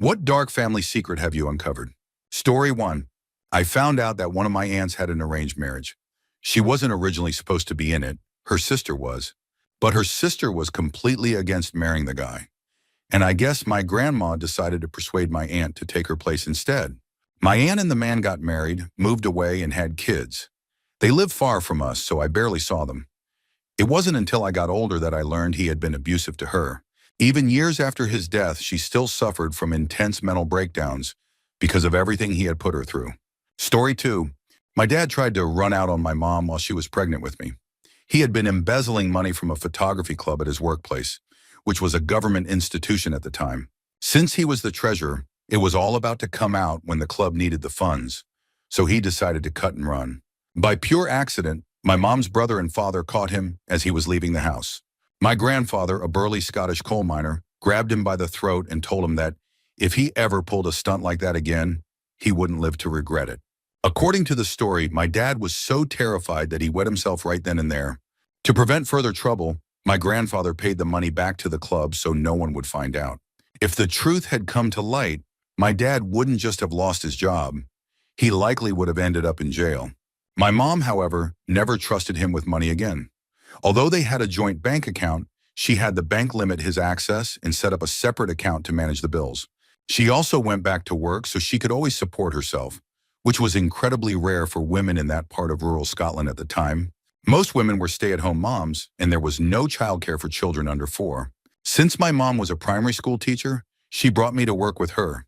What dark family secret have you uncovered? Story 1. I found out that one of my aunts had an arranged marriage. She wasn't originally supposed to be in it. Her sister was. But her sister was completely against marrying the guy. And I guess my grandma decided to persuade my aunt to take her place instead. My aunt and the man got married, moved away, and had kids. They lived far from us, so I barely saw them. It wasn't until I got older that I learned he had been abusive to her. Even years after his death, she still suffered from intense mental breakdowns because of everything he had put her through. Story 2. My dad tried to run out on my mom while she was pregnant with me. He had been embezzling money from a photography club at his workplace, which was a government institution at the time. Since he was the treasurer, it was all about to come out when the club needed the funds, so he decided to cut and run. By pure accident, my mom's brother and father caught him as he was leaving the house. My grandfather, a burly Scottish coal miner, grabbed him by the throat and told him that if he ever pulled a stunt like that again, he wouldn't live to regret it. According to the story, my dad was so terrified that he wet himself right then and there. To prevent further trouble, my grandfather paid the money back to the club so no one would find out. If the truth had come to light, my dad wouldn't just have lost his job. He likely would have ended up in jail. My mom, however, never trusted him with money again. Although they had a joint bank account, she had the bank limit his access and set up a separate account to manage the bills. She also went back to work so she could always support herself, which was incredibly rare for women in that part of rural Scotland at the time. Most women were stay-at-home moms, and there was no childcare for children under 4. Since my mom was a primary school teacher, she brought me to work with her.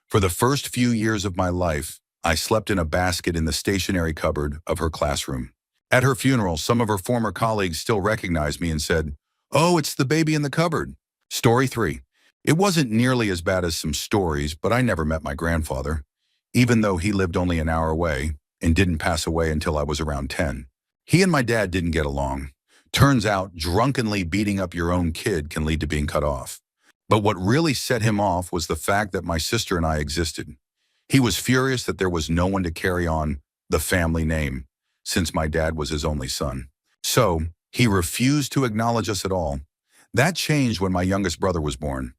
For the first few years of my life, I slept in a basket in the stationery cupboard of her classroom. At her funeral, some of her former colleagues still recognized me and said, "Oh, it's the baby in the cupboard." Story 3. It wasn't nearly as bad as some stories, but I never met my grandfather, even though he lived only an hour away and didn't pass away until I was around 10. He and my dad didn't get along. Turns out, drunkenly beating up your own kid can lead to being cut off. But what really set him off was the fact that my sister and I existed. He was furious that there was no one to carry on the family name, since my dad was his only son. So, he refused to acknowledge us at all. That changed when my youngest brother was born.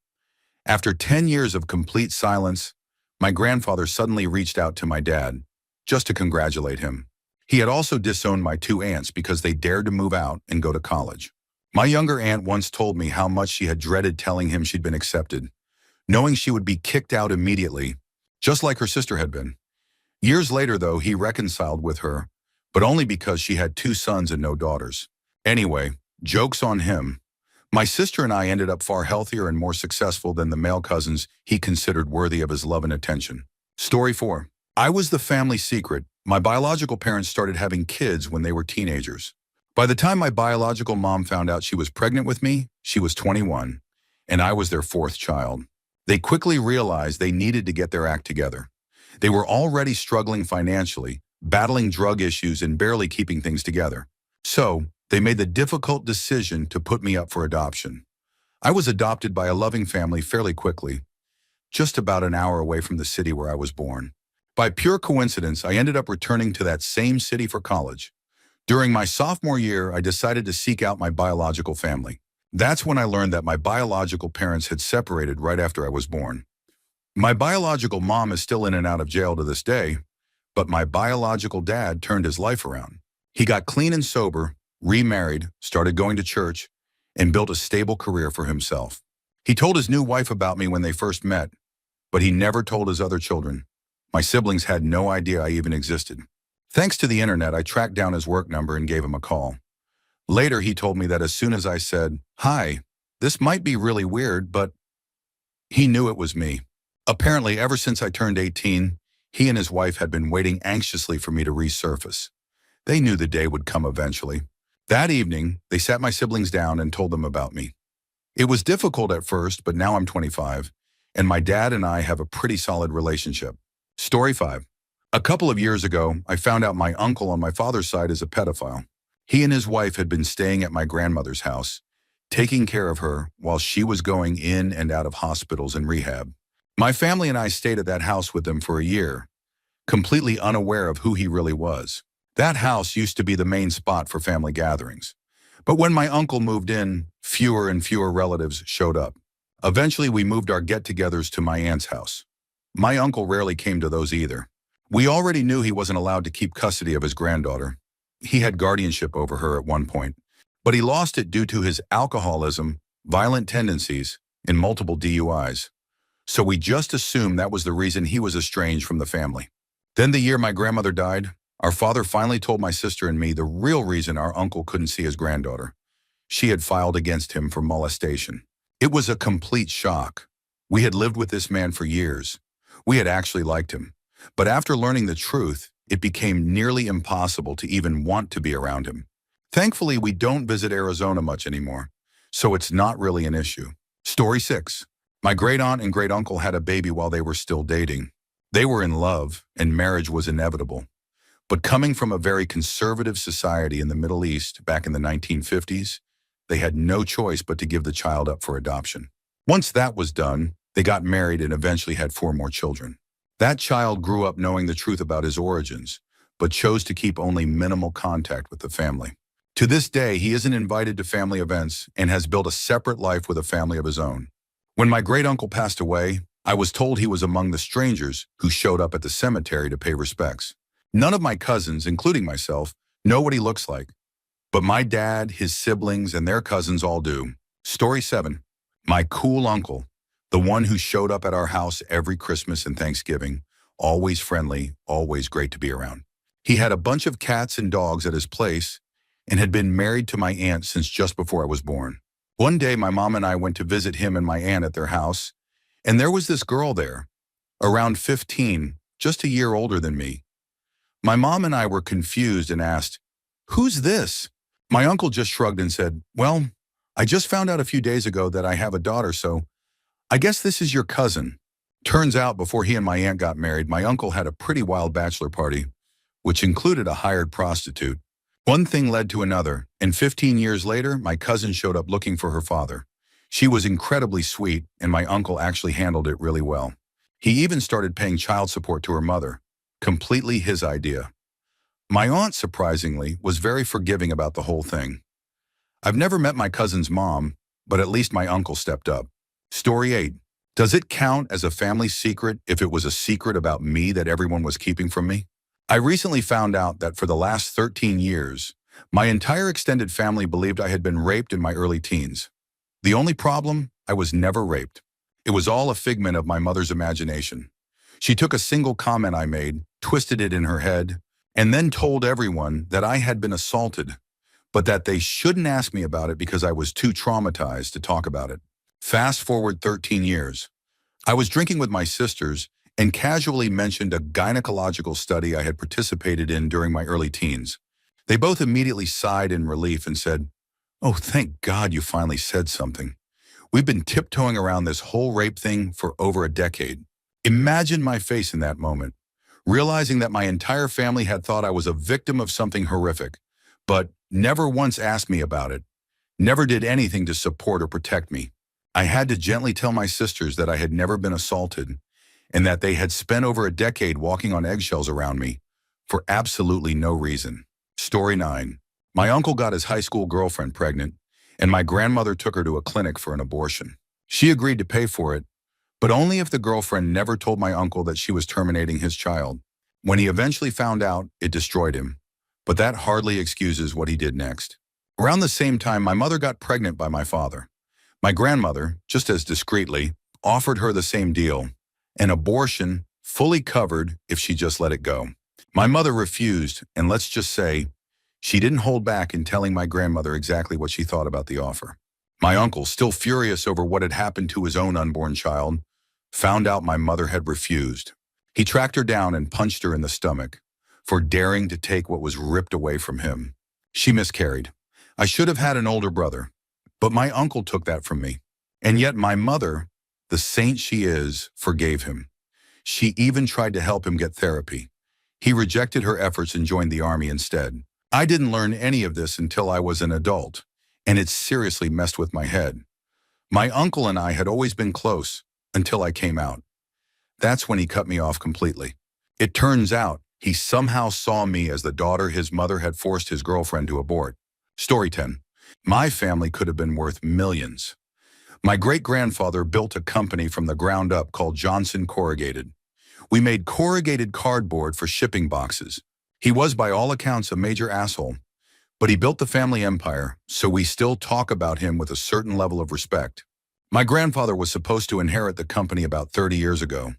After 10 years of complete silence, my grandfather suddenly reached out to my dad, just to congratulate him. He had also disowned my 2 aunts because they dared to move out and go to college. My younger aunt once told me how much she had dreaded telling him she'd been accepted, knowing she would be kicked out immediately, just like her sister had been. Years later, though, he reconciled with her, but only because she had 2 sons and no daughters. Anyway, joke's on him. My sister and I ended up far healthier and more successful than the male cousins he considered worthy of his love and attention. Story 4. I was the family secret. My biological parents started having kids when they were teenagers. By the time my biological mom found out she was pregnant with me, she was 21, and I was their 4th child. They quickly realized they needed to get their act together. They were already struggling financially, battling drug issues, and barely keeping things together. So, they made the difficult decision to put me up for adoption. I was adopted by a loving family fairly quickly, just about an hour away from the city where I was born. By pure coincidence, I ended up returning to that same city for college. During my sophomore year, I decided to seek out my biological family. That's when I learned that my biological parents had separated right after I was born. My biological mom is still in and out of jail to this day, but my biological dad turned his life around. He got clean and sober, remarried, started going to church, and built a stable career for himself. He told his new wife about me when they first met, but he never told his other children. My siblings had no idea I even existed. Thanks to the internet, I tracked down his work number and gave him a call. Later, he told me that as soon as I said, "Hi, this might be really weird," but he knew it was me. Apparently, ever since I turned 18, he and his wife had been waiting anxiously for me to resurface. They knew the day would come eventually. That evening, they sat my siblings down and told them about me. It was difficult at first, but now I'm 25, and my dad and I have a pretty solid relationship. Story 5. A couple of years ago, I found out my uncle on my father's side is a pedophile. He and his wife had been staying at my grandmother's house, taking care of her while she was going in and out of hospitals and rehab. My family and I stayed at that house with them for a year, completely unaware of who he really was. That house used to be the main spot for family gatherings. But when my uncle moved in, fewer and fewer relatives showed up. Eventually, we moved our get-togethers to my aunt's house. My uncle rarely came to those either. We already knew he wasn't allowed to keep custody of his granddaughter. He had guardianship over her at one point, but he lost it due to his alcoholism, violent tendencies, and multiple DUIs. So we just assumed that was the reason he was estranged from the family. Then the year my grandmother died, our father finally told my sister and me the real reason our uncle couldn't see his granddaughter. She had filed against him for molestation. It was a complete shock. We had lived with this man for years. We had actually liked him. But after learning the truth, it became nearly impossible to even want to be around him. Thankfully, we don't visit Arizona much anymore, so it's not really an issue. Story 6. My great-aunt and great-uncle had a baby while they were still dating. They were in love, and marriage was inevitable. But coming from a very conservative society in the Middle East back in the 1950s, they had no choice but to give the child up for adoption. Once that was done, they got married and eventually had 4 more children. That child grew up knowing the truth about his origins, but chose to keep only minimal contact with the family. To this day, he isn't invited to family events and has built a separate life with a family of his own. When my great-uncle passed away, I was told he was among the strangers who showed up at the cemetery to pay respects. None of my cousins, including myself, know what he looks like, but my dad, his siblings, and their cousins all do. Story 7. My cool uncle, the one who showed up at our house every Christmas and Thanksgiving, always friendly, always great to be around. He had a bunch of cats and dogs at his place and had been married to my aunt since just before I was born. One day, my mom and I went to visit him and my aunt at their house, and there was this girl there, around 15, just a year older than me. My mom and I were confused and asked, "Who's this?" My uncle just shrugged and said, "Well, I just found out a few days ago that I have a daughter, so I guess this is your cousin." Turns out, before he and my aunt got married, my uncle had a pretty wild bachelor party, which included a hired prostitute. One thing led to another, and 15 years later, my cousin showed up looking for her father. She was incredibly sweet, and my uncle actually handled it really well. He even started paying child support to her mother. Completely his idea. My aunt, surprisingly, was very forgiving about the whole thing. I've never met my cousin's mom, but at least my uncle stepped up. Story 8. Does it count as a family secret if it was a secret about me that everyone was keeping from me? I recently found out that for the last 13 years, my entire extended family believed I had been raped in my early teens. The only problem, I was never raped. It was all a figment of my mother's imagination. She took a single comment I made, twisted it in her head, and then told everyone that I had been assaulted, but that they shouldn't ask me about it because I was too traumatized to talk about it. Fast forward 13 years. I was drinking with my sisters and casually mentioned a gynecological study I had participated in during my early teens. They both immediately sighed in relief and said, "Oh, thank God you finally said something. We've been tiptoeing around this whole rape thing for over a decade." Imagine my face in that moment, realizing that my entire family had thought I was a victim of something horrific, but never once asked me about it, never did anything to support or protect me. I had to gently tell my sisters that I had never been assaulted and that they had spent over a decade walking on eggshells around me for absolutely no reason. Story 9. My uncle got his high school girlfriend pregnant, and my grandmother took her to a clinic for an abortion. She agreed to pay for it, but only if the girlfriend never told my uncle that she was terminating his child. When he eventually found out, it destroyed him, but that hardly excuses what he did next. Around the same time, my mother got pregnant by my father. My grandmother, just as discreetly, offered her the same deal, an abortion fully covered if she just let it go. My mother refused, and let's just say, she didn't hold back in telling my grandmother exactly what she thought about the offer. My uncle, still furious over what had happened to his own unborn child, found out my mother had refused. He tracked her down and punched her in the stomach for daring to take what was ripped away from him. She miscarried. I should have had an older brother, but my uncle took that from me. And yet my mother, the saint she is, forgave him. She even tried to help him get therapy. He rejected her efforts and joined the army instead. I didn't learn any of this until I was an adult, and it seriously messed with my head. My uncle and I had always been close until I came out. That's when he cut me off completely. It turns out he somehow saw me as the daughter his mother had forced his girlfriend to abort. Story 10. My family could have been worth millions, My great-grandfather built a company from the ground up called Johnson Corrugated. We made corrugated cardboard for shipping boxes. He was, by all accounts, a major asshole, but he built the family empire, so we still talk about him with a certain level of respect. My grandfather was supposed to inherit the company about 30 years ago,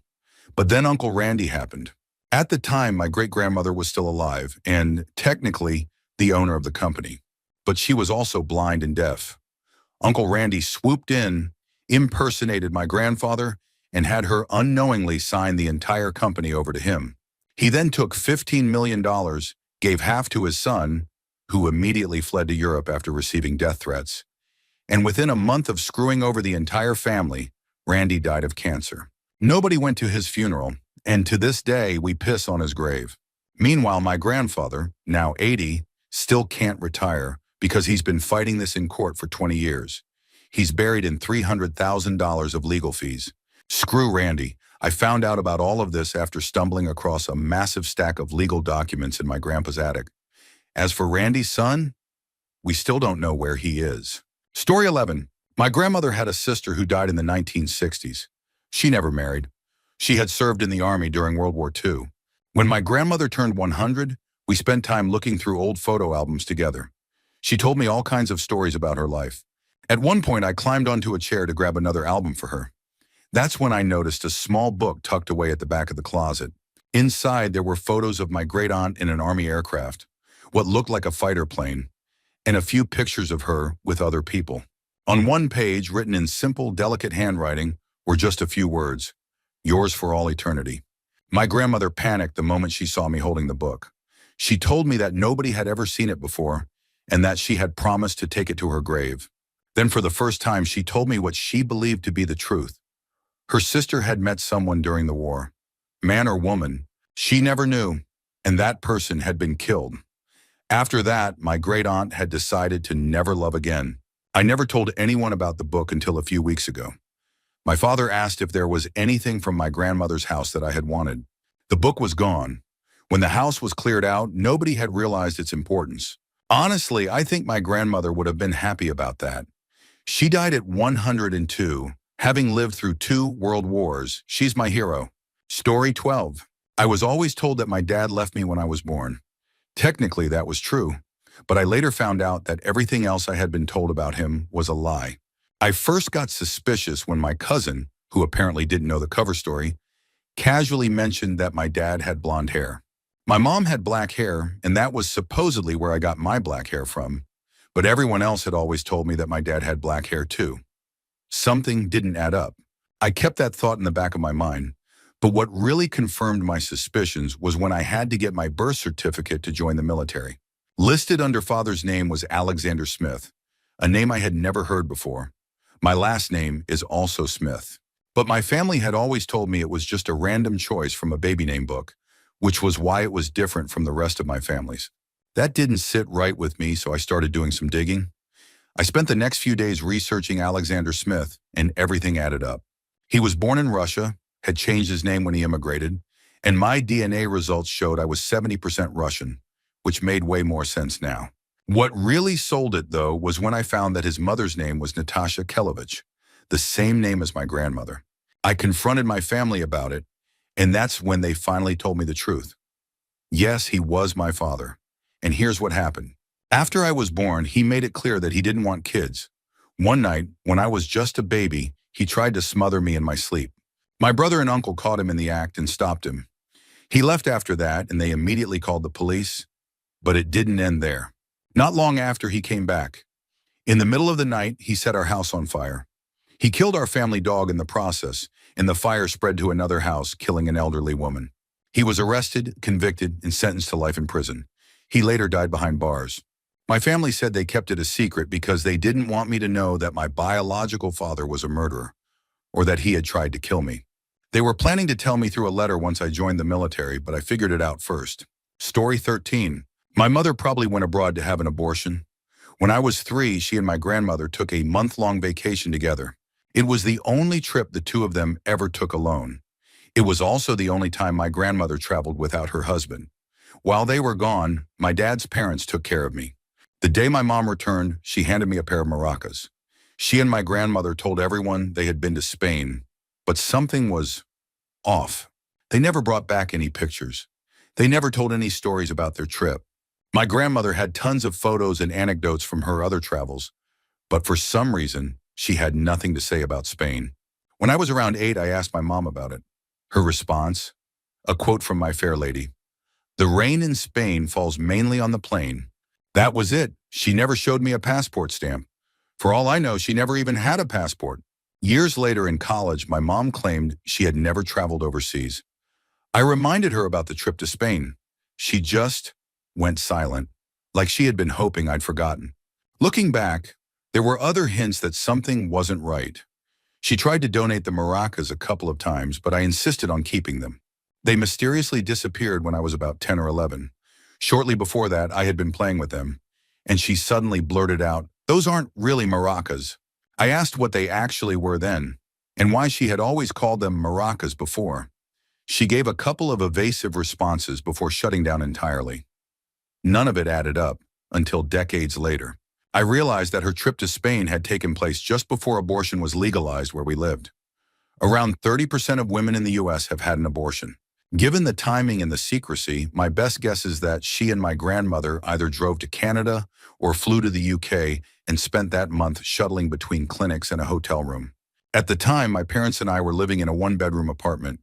but then Uncle Randy happened. At the time, my great-grandmother was still alive and, technically, the owner of the company, but she was also blind and deaf. Uncle Randy swooped in, impersonated my grandfather, and had her unknowingly sign the entire company over to him. He then took $15 million, gave half to his son, who immediately fled to Europe after receiving death threats. And within a month of screwing over the entire family, Randy died of cancer. Nobody went to his funeral, and to this day we piss on his grave. Meanwhile, my grandfather, now 80, still can't retire because he's been fighting this in court for 20 years. He's buried in $300,000 of legal fees. Screw Randy. I found out about all of this after stumbling across a massive stack of legal documents in my grandpa's attic. As for Randy's son, we still don't know where he is. Story 11. My grandmother had a sister who died in the 1960s. She never married. She had served in the army during World War II. When my grandmother turned 100, we spent time looking through old photo albums together. She told me all kinds of stories about her life. At one point, I climbed onto a chair to grab another album for her. That's when I noticed a small book tucked away at the back of the closet. Inside, there were photos of my great-aunt in an army aircraft, what looked like a fighter plane, and a few pictures of her with other people. On one page, written in simple, delicate handwriting, were just a few words, "Yours for all eternity." My grandmother panicked the moment she saw me holding the book. She told me that nobody had ever seen it before, and that she had promised to take it to her grave. Then for the first time, she told me what she believed to be the truth. Her sister had met someone during the war. Man or woman, she never knew, and that person had been killed. After that, my great-aunt had decided to never love again. I never told anyone about the book until a few weeks ago. My father asked if there was anything from my grandmother's house that I had wanted. The book was gone. When the house was cleared out, nobody had realized its importance. Honestly, I think my grandmother would have been happy about that. She died at 102, having lived through 2 world wars. She's my hero. Story 12. I was always told that my dad left me when I was born. Technically, that was true, but I later found out that everything else I had been told about him was a lie. I first got suspicious when my cousin, who apparently didn't know the cover story, casually mentioned that my dad had blonde hair. My mom had black hair, and that was supposedly where I got my black hair from, but everyone else had always told me that my dad had black hair too. Something didn't add up. I kept that thought in the back of my mind, but what really confirmed my suspicions was when I had to get my birth certificate to join the military. Listed under father's name was Alexander Smith, a name I had never heard before. My last name is also Smith. But my family had always told me it was just a random choice from a baby name book, which was why it was different from the rest of my families. That didn't sit right with me, so I started doing some digging. I spent the next few days researching Alexander Smith, and everything added up. He was born in Russia, had changed his name when he immigrated, and my DNA results showed I was 70% Russian, which made way more sense now. What really sold it, though, was when I found that his mother's name was Natasha Kelovich, the same name as my grandmother. I confronted my family about it, and that's when they finally told me the truth. Yes, he was my father, and here's what happened. After I was born, he made it clear that he didn't want kids. One night, when I was just a baby, he tried to smother me in my sleep. My brother and uncle caught him in the act and stopped him. He left after that, and they immediately called the police, but it didn't end there. Not long after, he came back. In the middle of the night, he set our house on fire. He killed our family dog in the process, and the fire spread to another house, killing an elderly woman. He was arrested, convicted, and sentenced to life in prison. He later died behind bars. My family said they kept it a secret because they didn't want me to know that my biological father was a murderer, or that he had tried to kill me. They were planning to tell me through a letter once I joined the military, but I figured it out first. Story 13. My mother probably went abroad to have an abortion. When I was 3, she and my grandmother took a month-long vacation together. It was the only trip the two of them ever took alone. It was also the only time my grandmother traveled without her husband. While they were gone, my dad's parents took care of me. The day my mom returned, she handed me a pair of maracas. She and my grandmother told everyone they had been to Spain, but something was off. They never brought back any pictures. They never told any stories about their trip. My grandmother had tons of photos and anecdotes from her other travels, but for some reason, she had nothing to say about Spain. When I was around 8, I asked my mom about it. Her response? A quote from My Fair Lady. "The rain in Spain falls mainly on the plain." That was it. She never showed me a passport stamp. For all I know, she never even had a passport. Years later in college, my mom claimed she had never traveled overseas. I reminded her about the trip to Spain. She just went silent, like she had been hoping I'd forgotten. Looking back, there were other hints that something wasn't right. She tried to donate the maracas a couple of times, but I insisted on keeping them. They mysteriously disappeared when I was about 10 or 11. Shortly before that, I had been playing with them, and she suddenly blurted out, "Those aren't really maracas." I asked what they actually were then, and why she had always called them maracas before. She gave a couple of evasive responses before shutting down entirely. None of it added up until decades later. I realized that her trip to Spain had taken place just before abortion was legalized where we lived. Around 30% of women in the US have had an abortion. Given the timing and the secrecy, my best guess is that she and my grandmother either drove to Canada or flew to the UK and spent that month shuttling between clinics and a hotel room. At the time, my parents and I were living in a one-bedroom apartment.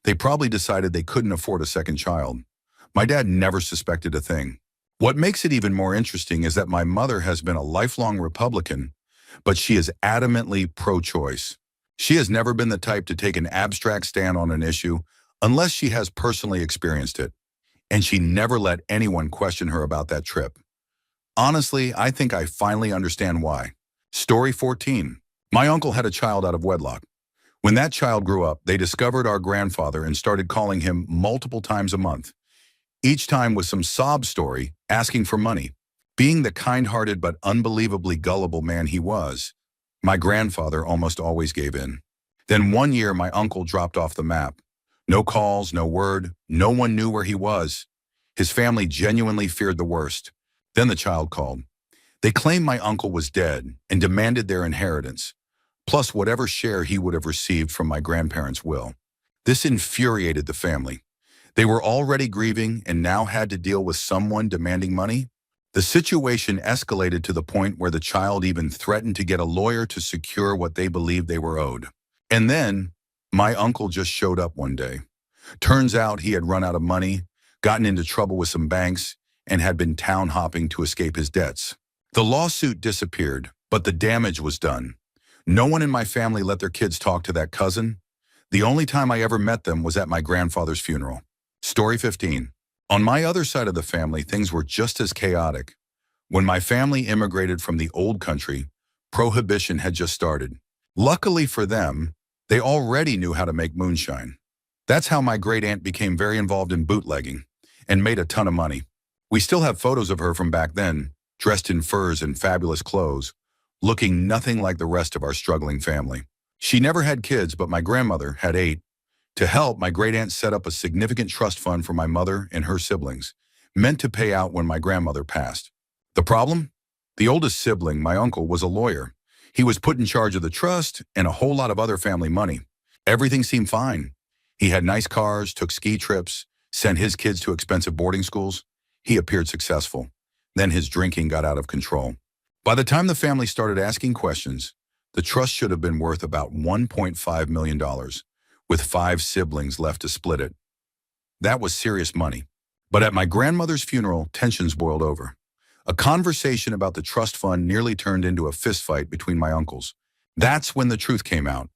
They probably decided they couldn't afford a second child. My dad never suspected a thing. What makes it even more interesting is that my mother has been a lifelong Republican, but she is adamantly pro-choice. She has never been the type to take an abstract stand on an issue unless she has personally experienced it, and she never let anyone question her about that trip. Honestly, I think I finally understand why. Story 14. My uncle had a child out of wedlock. When that child grew up, they discovered our grandfather and started calling him multiple times a month. Each time with some sob story, asking for money. Being the kind-hearted but unbelievably gullible man he was, my grandfather almost always gave in. Then one year, my uncle dropped off the map. No calls, no word, no one knew where he was. His family genuinely feared the worst. Then the child called. They claimed my uncle was dead and demanded their inheritance, plus whatever share he would have received from my grandparents' will. This infuriated the family. They were already grieving and now had to deal with someone demanding money. The situation escalated to the point where the child even threatened to get a lawyer to secure what they believed they were owed. And then, my uncle just showed up one day. Turns out he had run out of money, gotten into trouble with some banks, and had been town hopping to escape his debts. The lawsuit disappeared, but the damage was done. No one in my family let their kids talk to that cousin. The only time I ever met them was at my grandfather's funeral. Story 15. On my other side of the family, things were just as chaotic. When my family immigrated from the old country, prohibition had just started. Luckily for them, they already knew how to make moonshine. That's how my great-aunt became very involved in bootlegging and made a ton of money. We still have photos of her from back then, dressed in furs and fabulous clothes, looking nothing like the rest of our struggling family. She never had kids, but my grandmother had 8. To help, my great-aunt set up a significant trust fund for my mother and her siblings, meant to pay out when my grandmother passed. The problem? The oldest sibling, my uncle, was a lawyer. He was put in charge of the trust and a whole lot of other family money. Everything seemed fine. He had nice cars, took ski trips, sent his kids to expensive boarding schools. He appeared successful. Then his drinking got out of control. By the time the family started asking questions, the trust should have been worth about $1.5 million, with 5 siblings left to split it. That was serious money. But at my grandmother's funeral, tensions boiled over. A conversation about the trust fund nearly turned into a fistfight between my uncles. That's when the truth came out.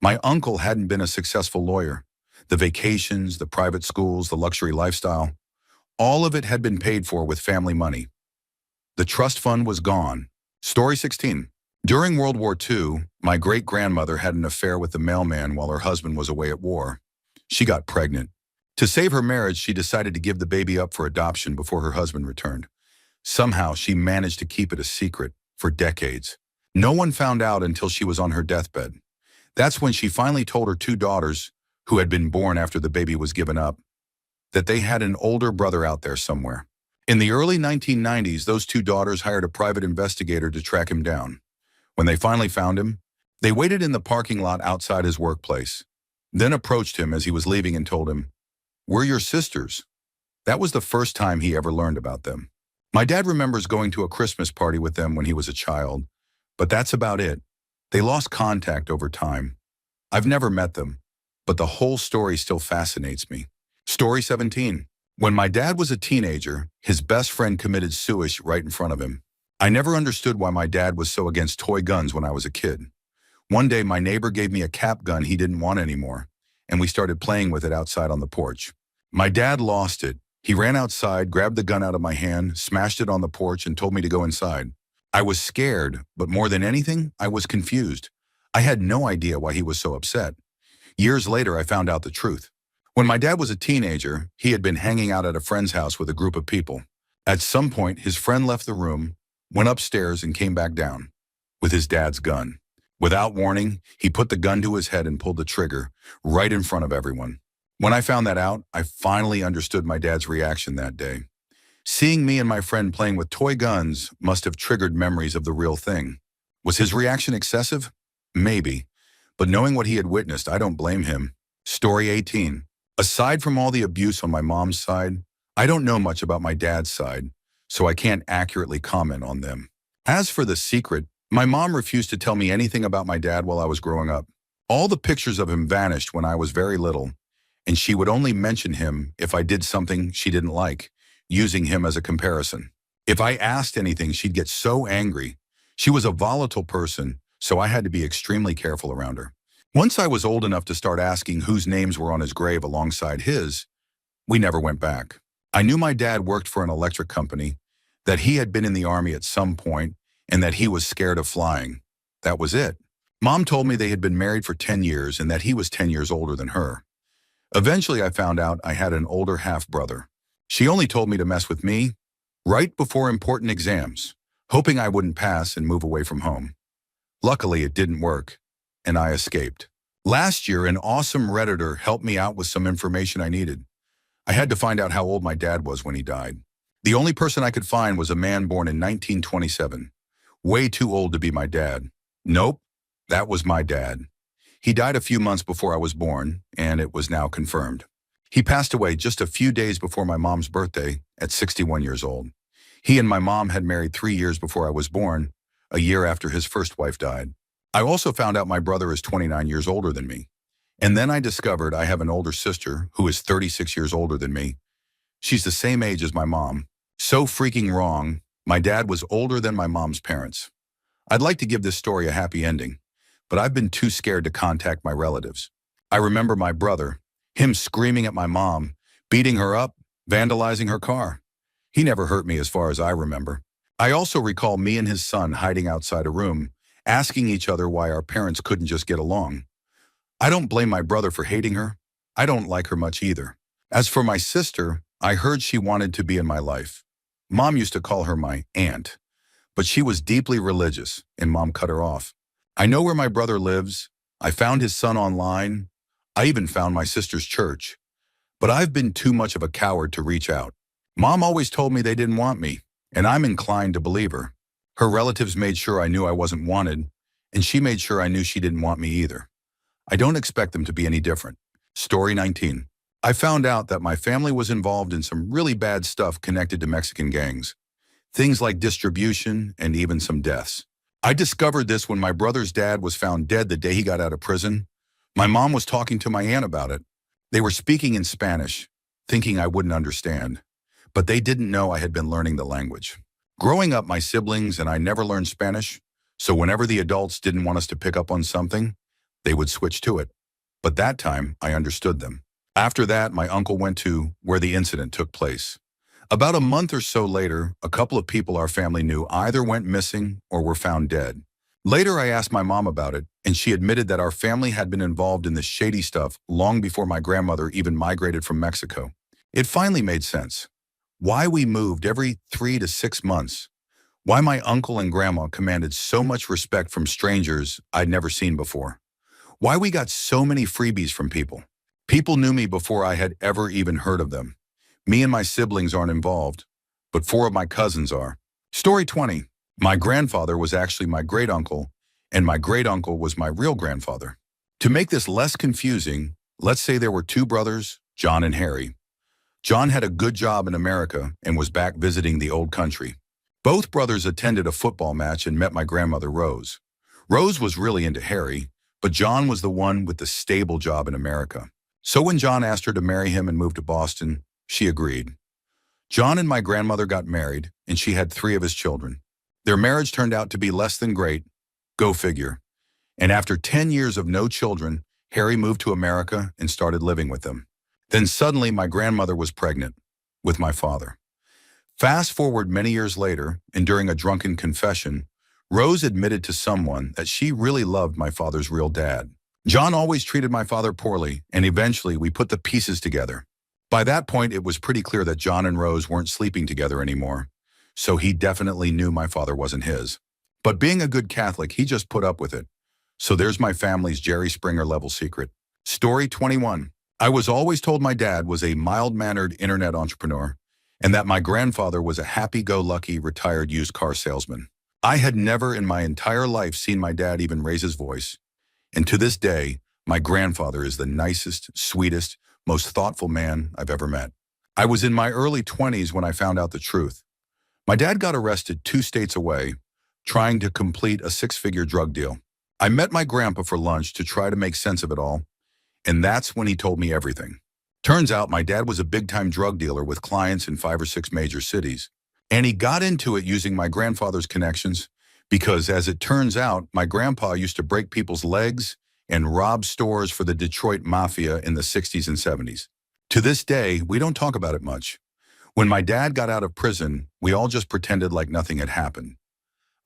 My uncle hadn't been a successful lawyer. The vacations, the private schools, the luxury lifestyle, all of it had been paid for with family money. The trust fund was gone. Story 16. During World War II, my great-grandmother had an affair with the mailman while her husband was away at war. She got pregnant. To save her marriage, she decided to give the baby up for adoption before her husband returned. Somehow, she managed to keep it a secret for decades. No one found out until she was on her deathbed. That's when she finally told her 2 daughters, who had been born after the baby was given up, that they had an older brother out there somewhere. In the early 1990s, those 2 daughters hired a private investigator to track him down. When they finally found him, they waited in the parking lot outside his workplace, then approached him as he was leaving and told him, "We're your sisters." That was the first time he ever learned about them. My dad remembers going to a Christmas party with them when he was a child, but that's about it. They lost contact over time. I've never met them, but the whole story still fascinates me. Story 17. When my dad was a teenager, his best friend committed suicide right in front of him. I never understood why my dad was so against toy guns when I was a kid. One day, my neighbor gave me a cap gun he didn't want anymore, and we started playing with it outside on the porch. My dad lost it. He ran outside, grabbed the gun out of my hand, smashed it on the porch, and told me to go inside. I was scared, but more than anything, I was confused. I had no idea why he was so upset. Years later, I found out the truth. When my dad was a teenager, he had been hanging out at a friend's house with a group of people. At some point, his friend left the room, went upstairs, and came back down with his dad's gun. Without warning, he put the gun to his head and pulled the trigger right in front of everyone. When I found that out, I finally understood my dad's reaction that day. Seeing me and my friend playing with toy guns must have triggered memories of the real thing. Was his reaction excessive? Maybe. But knowing what he had witnessed, I don't blame him. Story 18. Aside from all the abuse on my mom's side, I don't know much about my dad's side, so I can't accurately comment on them. As for the secret, my mom refused to tell me anything about my dad while I was growing up. All the pictures of him vanished when I was very little, and she would only mention him if I did something she didn't like, using him as a comparison. If I asked anything, she'd get so angry. She was a volatile person, so I had to be extremely careful around her. Once I was old enough to start asking whose names were on his grave alongside his, we never went back. I knew my dad worked for an electric company, that he had been in the Army at some point, and that he was scared of flying. That was it. Mom told me they had been married for 10 years and that he was 10 years older than her. Eventually, I found out I had an older half-brother. She only told me to mess with me right before important exams, hoping I wouldn't pass and move away from home. Luckily, it didn't work, and I escaped. Last year, an awesome Redditor helped me out with some information I needed. I had to find out how old my dad was when he died. The only person I could find was a man born in 1927. Way too old to be my dad. Nope, that was my dad. He died a few months before I was born, and it was now confirmed. He passed away just a few days before my mom's birthday at 61 years old. He and my mom had married 3 years before I was born, a year after his first wife died. I also found out my brother is 29 years older than me. And then I discovered I have an older sister who is 36 years older than me. She's the same age as my mom. So freaking wrong, my dad was older than my mom's parents. I'd like to give this story a happy ending, but I've been too scared to contact my relatives. I remember my brother, him screaming at my mom, beating her up, vandalizing her car. He never hurt me as far as I remember. I also recall me and his son hiding outside a room, asking each other why our parents couldn't just get along. I don't blame my brother for hating her. I don't like her much either. As for my sister, I heard she wanted to be in my life. Mom used to call her my aunt, but she was deeply religious, and Mom cut her off. I know where my brother lives. I found his son online. I even found my sister's church. But I've been too much of a coward to reach out. Mom always told me they didn't want me, and I'm inclined to believe her. Her relatives made sure I knew I wasn't wanted, and she made sure I knew she didn't want me either. I don't expect them to be any different. Story 19. I found out that my family was involved in some really bad stuff connected to Mexican gangs. Things like distribution and even some deaths. I discovered this when my brother's dad was found dead the day he got out of prison. My mom was talking to my aunt about it. They were speaking in Spanish, thinking I wouldn't understand, but they didn't know I had been learning the language. Growing up, my siblings and I never learned Spanish, so whenever the adults didn't want us to pick up on something, they would switch to it. But that time, I understood them. After that, my uncle went to where the incident took place. About a month or so later, a couple of people our family knew either went missing or were found dead. Later, I asked my mom about it, and she admitted that our family had been involved in this shady stuff long before my grandmother even migrated from Mexico. It finally made sense. Why we moved every 3 to 6 months. Why my uncle and grandma commanded so much respect from strangers I'd never seen before. Why we got so many freebies from people. People knew me before I had ever even heard of them. Me and my siblings aren't involved, but 4 of my cousins are. Story 20. My grandfather was actually my great-uncle, and my great uncle was my real grandfather. To make this less confusing, let's say there were two brothers, John and Harry. John had a good job in America and was back visiting the old country. Both brothers attended a football match and met my grandmother Rose. Rose was really into Harry, but John was the one with the stable job in America. So when John asked her to marry him and move to Boston, she agreed. John and my grandmother got married, and she had 3 of his children. Their marriage turned out to be less than great. Go figure. And after 10 years of no children, Harry moved to America and started living with them. Then suddenly my grandmother was pregnant with my father. Fast forward many years later, and during a drunken confession, Rose admitted to someone that she really loved my father's real dad. John always treated my father poorly, and eventually we put the pieces together. By that point, it was pretty clear that John and Rose weren't sleeping together anymore, so he definitely knew my father wasn't his. But being a good Catholic, he just put up with it. So there's my family's Jerry Springer level secret. Story 21. I was always told my dad was a mild-mannered internet entrepreneur and that my grandfather was a happy-go-lucky retired used car salesman. I had never in my entire life seen my dad even raise his voice. And to this day, my grandfather is the nicest, sweetest, most thoughtful man I've ever met. I was in my early 20s when I found out the truth. My dad got arrested 2 states away, trying to complete a 6-figure drug deal. I met my grandpa for lunch to try to make sense of it all, and that's when he told me everything. Turns out my dad was a big-time drug dealer with clients in 5 or 6 major cities. And he got into it using my grandfather's connections because, as it turns out, my grandpa used to break people's legs and rob stores for the Detroit Mafia in the 60s and 70s. To this day, we don't talk about it much. When my dad got out of prison, we all just pretended like nothing had happened.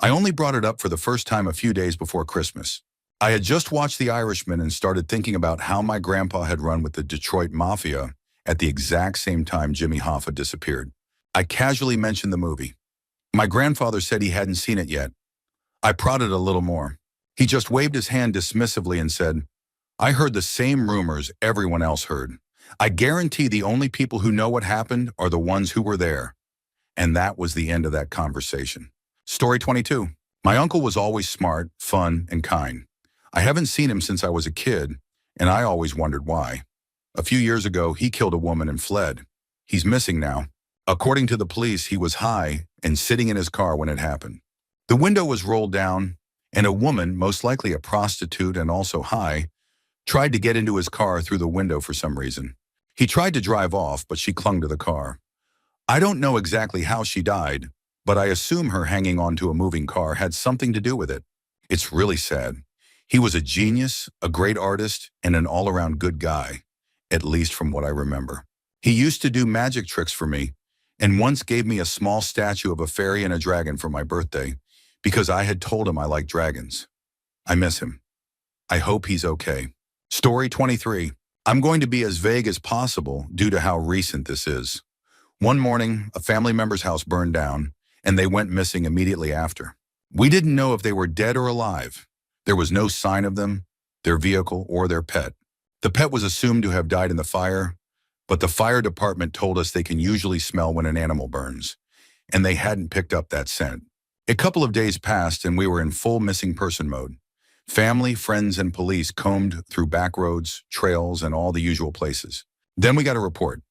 I only brought it up for the first time a few days before Christmas. I had just watched The Irishman and started thinking about how my grandpa had run with the Detroit Mafia at the exact same time Jimmy Hoffa disappeared. I casually mentioned the movie. My grandfather said he hadn't seen it yet. I prodded a little more. He just waved his hand dismissively and said, "I heard the same rumors everyone else heard. I guarantee the only people who know what happened are the ones who were there." And that was the end of that conversation. Story 22. My uncle was always smart, fun, and kind. I haven't seen him since I was a kid, and I always wondered why. A few years ago, he killed a woman and fled. He's missing now. According to the police, he was high and sitting in his car when it happened. The window was rolled down, and a woman, most likely a prostitute and also high, tried to get into his car through the window for some reason. He tried to drive off, but she clung to the car. I don't know exactly how she died, but I assume her hanging onto a moving car had something to do with it. It's really sad. He was a genius, a great artist, and an all-around good guy, at least from what I remember. He used to do magic tricks for me, and once gave me a small statue of a fairy and a dragon for my birthday, because I had told him I liked dragons. I miss him. I hope he's okay. Story 23. I'm going to be as vague as possible due to how recent this is. One morning, a family member's house burned down, and they went missing immediately after. We didn't know if they were dead or alive. There was no sign of them, their vehicle, or their pet. The pet was assumed to have died in the fire, but the fire department told us they can usually smell when an animal burns, and they hadn't picked up that scent. A couple of days passed, and we were in full missing person mode. Family, friends, and police combed through back roads, trails, and all the usual places. Then we got a report.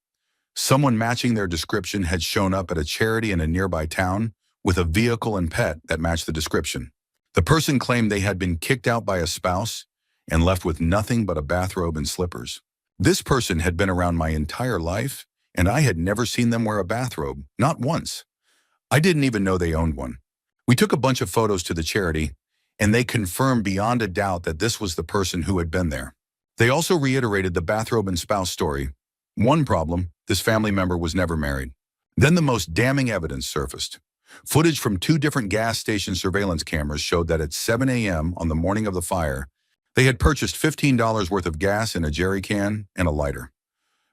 Someone matching their description had shown up at a charity in a nearby town with a vehicle and pet that matched the description. The person claimed they had been kicked out by a spouse and left with nothing but a bathrobe and slippers. This person had been around my entire life, and I had never seen them wear a bathrobe, not once. I didn't even know they owned one. We took a bunch of photos to the charity, and they confirmed beyond a doubt that this was the person who had been there. They also reiterated the bathrobe and spouse story. One problem, this family member was never married. Then the most damning evidence surfaced. Footage from 2 different gas station surveillance cameras showed that at 7 a.m. on the morning of the fire, they had purchased $15 worth of gas in a jerry can and a lighter.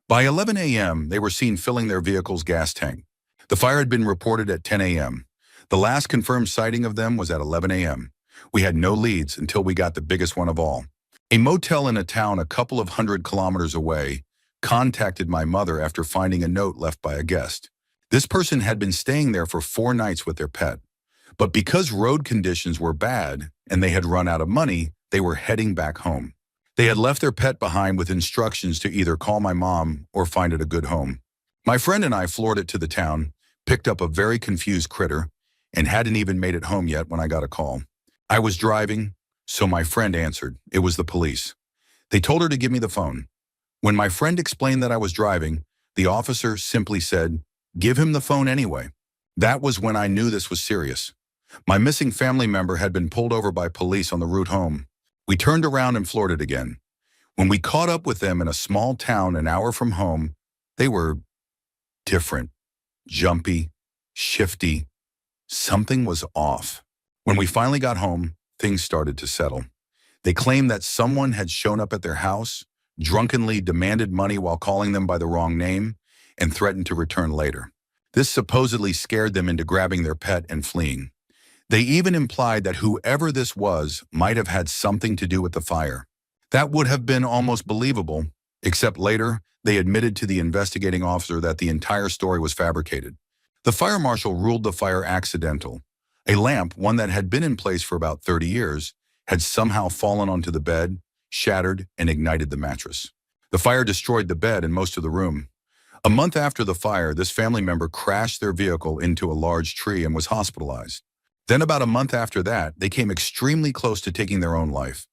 By 11 a.m., they were seen filling their vehicle's gas tank. The fire had been reported at 10 a.m. The last confirmed sighting of them was at 11 a.m. We had no leads until we got the biggest one of all. A motel in a town a couple of 100 kilometers away contacted my mother after finding a note left by a guest. This person had been staying there for 4 nights with their pet, But because road conditions were bad and they had run out of money, they were heading back home. They had left their pet behind with instructions to either call my mom or find it a good home. My friend and I floored it to the town, picked up a very confused critter, and hadn't even made it home yet when I got a call. I was driving, so my friend answered. It was the police. They told her to give me the phone. When my friend explained that I was driving, the officer simply said, "Give him the phone anyway." That was when I knew this was serious. My missing family member had been pulled over by police on the route home. We turned around and floored it again. When we caught up with them in a small town an hour from home, they were different, jumpy, shifty. Something was off. When we finally got home, things started to settle. They claimed that someone had shown up at their house, drunkenly demanded money while calling them by the wrong name, and threatened to return later. This supposedly scared them into grabbing their pet and fleeing. They even implied that whoever this was might have had something to do with the fire. That would have been almost believable, except later, they admitted to the investigating officer that the entire story was fabricated. The fire marshal ruled the fire accidental. A lamp, one that had been in place for about 30 years, had somehow fallen onto the bed, shattered, and ignited the mattress. The fire destroyed the bed and most of the room. A month after the fire, this family member crashed their vehicle into a large tree and was hospitalized. Then about a month after that, they came extremely close to taking their own life.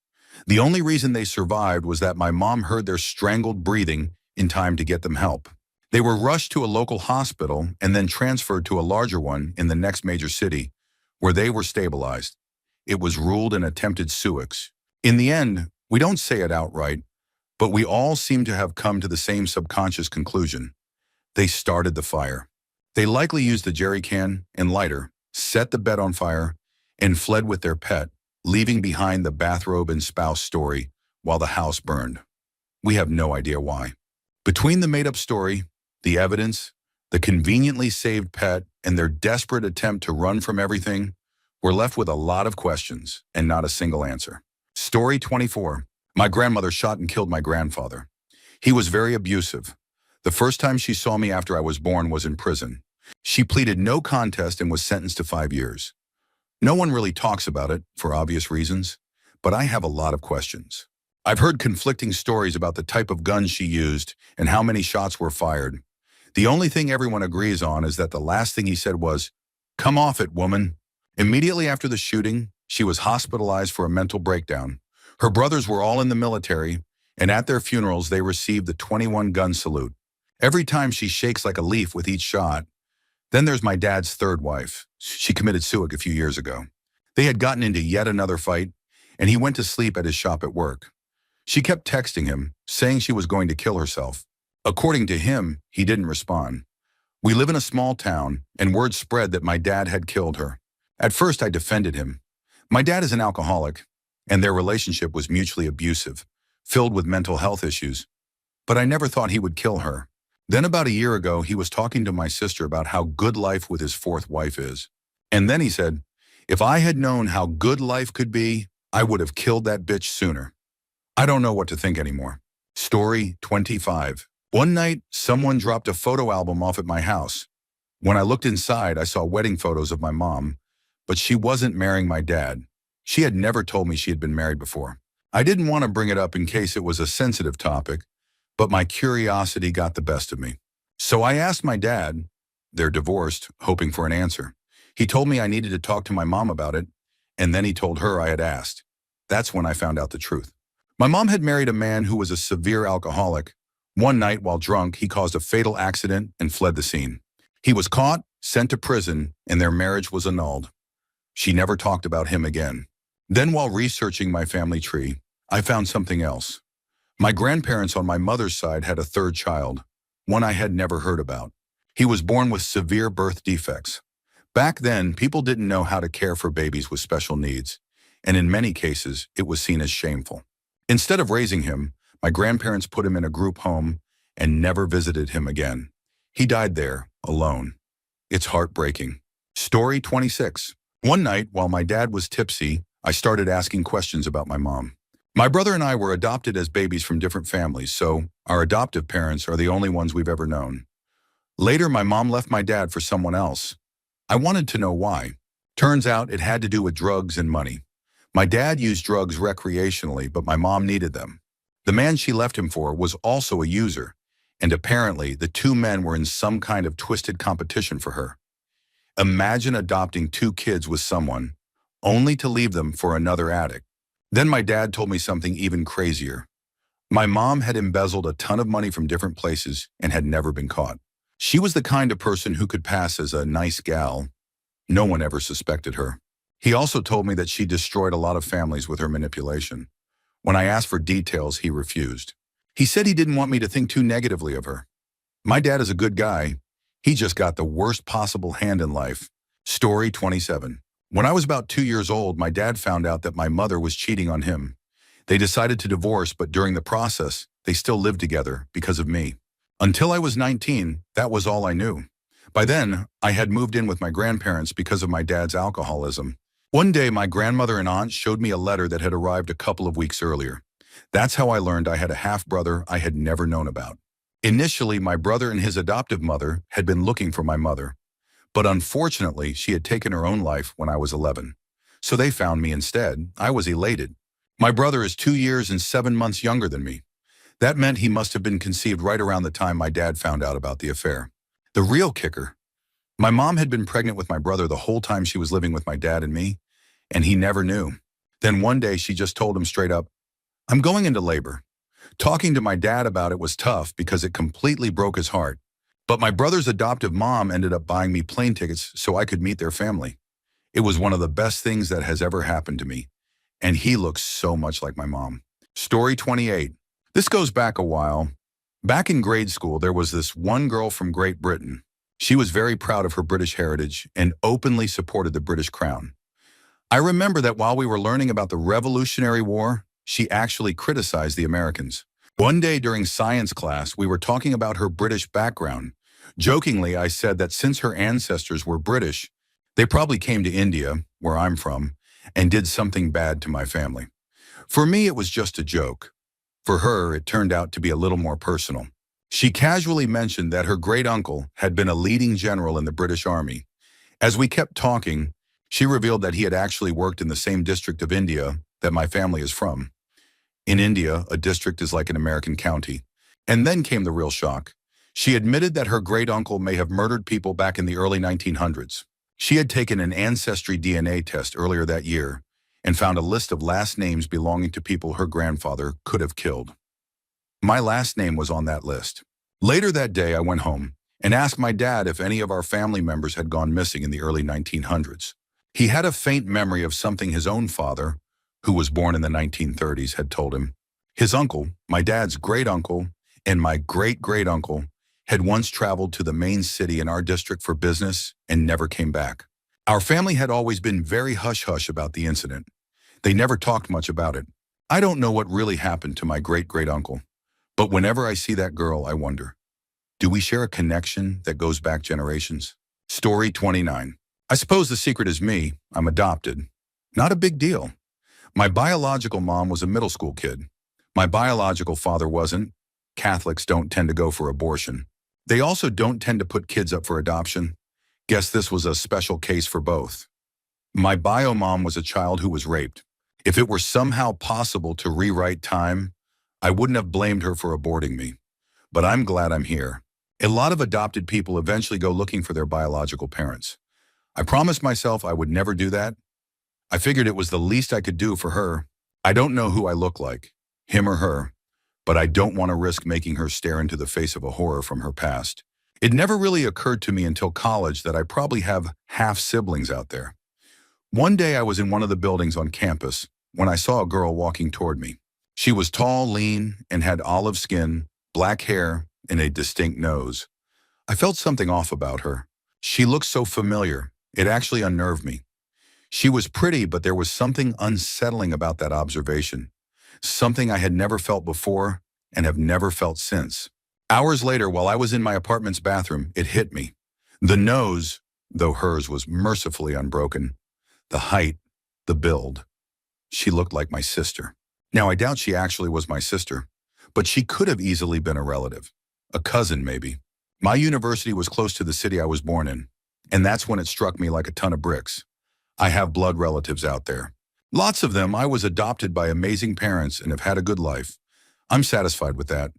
The only reason they survived was that my mom heard their strangled breathing in time to get them help. They were rushed to a local hospital and then transferred to a larger one in the next major city, where they were stabilized. It was ruled an attempted suicide. In the end, we don't say it outright, but we all seem to have come to the same subconscious conclusion. They started the fire. They likely used the jerry can and lighter, set the bed on fire, and fled with their pet, leaving behind the bathrobe and spouse story while the house burned. We have no idea why. Between the made-up story, the evidence, the conveniently saved pet, and their desperate attempt to run from everything, we're left with a lot of questions and not a single answer. Story 24. My grandmother shot and killed my grandfather. He was very abusive. The first time she saw me after I was born was in prison. She pleaded no contest and was sentenced to 5 years. No one really talks about it, for obvious reasons, but I have a lot of questions. I've heard conflicting stories about the type of gun she used and how many shots were fired. The only thing everyone agrees on is that the last thing he said was, "Come off it, woman." Immediately after the shooting, she was hospitalized for a mental breakdown. Her brothers were all in the military, and at their funerals they received the 21 gun salute. Every time she shakes like a leaf with each shot. Then there's my dad's third wife. She committed suicide a few years ago. They had gotten into yet another fight, and he went to sleep at his shop at work. She kept texting him, saying she was going to kill herself. According to him, he didn't respond. We live in a small town, and word spread that my dad had killed her. At first, I defended him. My dad is an alcoholic, and their relationship was mutually abusive, filled with mental health issues. But I never thought he would kill her. Then about a year ago, he was talking to my sister about how good life with his fourth wife is. And then he said, "If I had known how good life could be, I would have killed that bitch sooner." I don't know what to think anymore. Story 25. One night, someone dropped a photo album off at my house. When I looked inside, I saw wedding photos of my mom, but she wasn't marrying my dad. She had never told me she had been married before. I didn't want to bring it up in case it was a sensitive topic, but my curiosity got the best of me. So I asked my dad. They're divorced, hoping for an answer. He told me I needed to talk to my mom about it, and then he told her I had asked. That's when I found out the truth. My mom had married a man who was a severe alcoholic. One night, while drunk, he caused a fatal accident and fled the scene. He was caught, sent to prison, and their marriage was annulled. She never talked about him again. Then, while researching my family tree, I found something else. My grandparents on my mother's side had a third child, one I had never heard about. He was born with severe birth defects. Back then, people didn't know how to care for babies with special needs, and in many cases, it was seen as shameful. Instead of raising him, my grandparents put him in a group home and never visited him again. He died there, alone. It's heartbreaking. Story 26. One night, while my dad was tipsy, I started asking questions about my mom. My brother and I were adopted as babies from different families, so our adoptive parents are the only ones we've ever known. Later, my mom left my dad for someone else. I wanted to know why. Turns out it had to do with drugs and money. My dad used drugs recreationally, but my mom needed them. The man she left him for was also a user, and apparently the two men were in some kind of twisted competition for her. Imagine adopting two kids with someone, only to leave them for another addict. Then my dad told me something even crazier. My mom had embezzled a ton of money from different places and had never been caught. She was the kind of person who could pass as a nice gal. No one ever suspected her. He also told me that she destroyed a lot of families with her manipulation. When I asked for details, he refused. He said he didn't want me to think too negatively of her. My dad is a good guy. He just got the worst possible hand in life. Story 27. When I was about 2 years old, my dad found out that my mother was cheating on him. They decided to divorce, but during the process, they still lived together because of me. Until I was 19, that was all I knew. By then, I had moved in with my grandparents because of my dad's alcoholism. One day, my grandmother and aunt showed me a letter that had arrived a couple of weeks earlier. That's how I learned I had a half-brother I had never known about. Initially, my brother and his adoptive mother had been looking for my mother, but unfortunately, she had taken her own life when I was 11. So they found me instead. I was elated. My brother is 2 years and 7 months younger than me. That meant he must have been conceived right around the time my dad found out about the affair. The real kicker: my mom had been pregnant with my brother the whole time she was living with my dad and me, and he never knew. Then one day she just told him straight up, "I'm going into labor." Talking to my dad about it was tough because it completely broke his heart. But my brother's adoptive mom ended up buying me plane tickets so I could meet their family. It was one of the best things that has ever happened to me, and he looks so much like my mom. Story 28. This goes back a while. Back in grade school, there was this one girl from Great Britain. She was very proud of her British heritage and openly supported the British crown. I remember that while we were learning about the Revolutionary War, she actually criticized the Americans. One day during science class, we were talking about her British background. Jokingly, I said that since her ancestors were British, they probably came to India, where I'm from, and did something bad to my family. For me, it was just a joke. For her, it turned out to be a little more personal. She casually mentioned that her great-uncle had been a leading general in the British Army. As we kept talking, she revealed that he had actually worked in the same district of India that my family is from. In India, a district is like an American county. And then came the real shock. She admitted that her great-uncle may have murdered people back in the early 1900s. She had taken an ancestry DNA test earlier that year and found a list of last names belonging to people her grandfather could have killed. My last name was on that list. Later that day, I went home and asked my dad if any of our family members had gone missing in the early 1900s. He had a faint memory of something his own father, who was born in the 1930s, had told him. His uncle, my dad's great-uncle, and my great-great-uncle had once traveled to the main city in our district for business and never came back. Our family had always been very hush-hush about the incident. They never talked much about it. I don't know what really happened to my great-great-uncle, but whenever I see that girl, I wonder, do we share a connection that goes back generations? Story 29. I suppose the secret is me. I'm adopted. Not a big deal. My biological mom was a middle school kid. My biological father wasn't. Catholics don't tend to go for abortion. They also don't tend to put kids up for adoption. Guess this was a special case for both. My bio mom was a child who was raped. If it were somehow possible to rewrite time, I wouldn't have blamed her for aborting me. But I'm glad I'm here. A lot of adopted people eventually go looking for their biological parents. I promised myself I would never do that. I figured it was the least I could do for her. I don't know who I look like, him or her, but I don't want to risk making her stare into the face of a horror from her past. It never really occurred to me until college that I probably have half-siblings out there. One day I was in one of the buildings on campus when I saw a girl walking toward me. She was tall, lean, and had olive skin, black hair, and a distinct nose. I felt something off about her. She looked so familiar, it actually unnerved me. She was pretty, but there was something unsettling about that observation. Something I had never felt before and have never felt since. Hours later, while I was in my apartment's bathroom, it hit me. The nose, though hers was mercifully unbroken. The height, the build. She looked like my sister. Now, I doubt she actually was my sister, but she could have easily been a relative. A cousin, maybe. My university was close to the city I was born in, and that's when it struck me like a ton of bricks. I have blood relatives out there. Lots of them. I was adopted by amazing parents and have had a good life. I'm satisfied with that.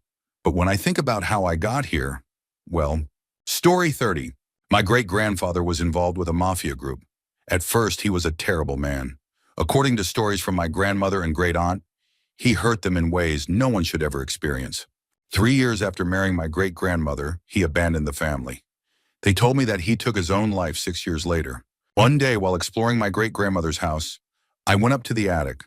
But when I think about how I got here, well, story 30. My great-grandfather was involved with a mafia group. At first, he was a terrible man. According to stories from my grandmother and great-aunt, he hurt them in ways no one should ever experience. 3 years after marrying my great-grandmother, he abandoned the family. They told me that he took his own life 6 years later. One day, while exploring my great-grandmother's house, I went up to the attic.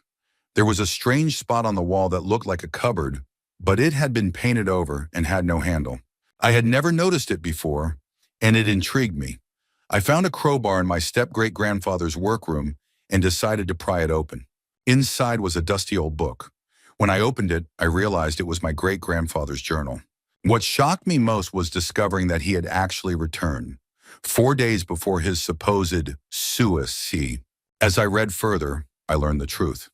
There was a strange spot on the wall that looked like a cupboard, but it had been painted over and had no handle. I had never noticed it before, and it intrigued me. I found a crowbar in my step-great-grandfather's workroom and decided to pry it open. Inside was a dusty old book. When I opened it, I realized it was my great-grandfather's journal. What shocked me most was discovering that he had actually returned, 4 days before his supposed suicide. As I read further, I learned the truth.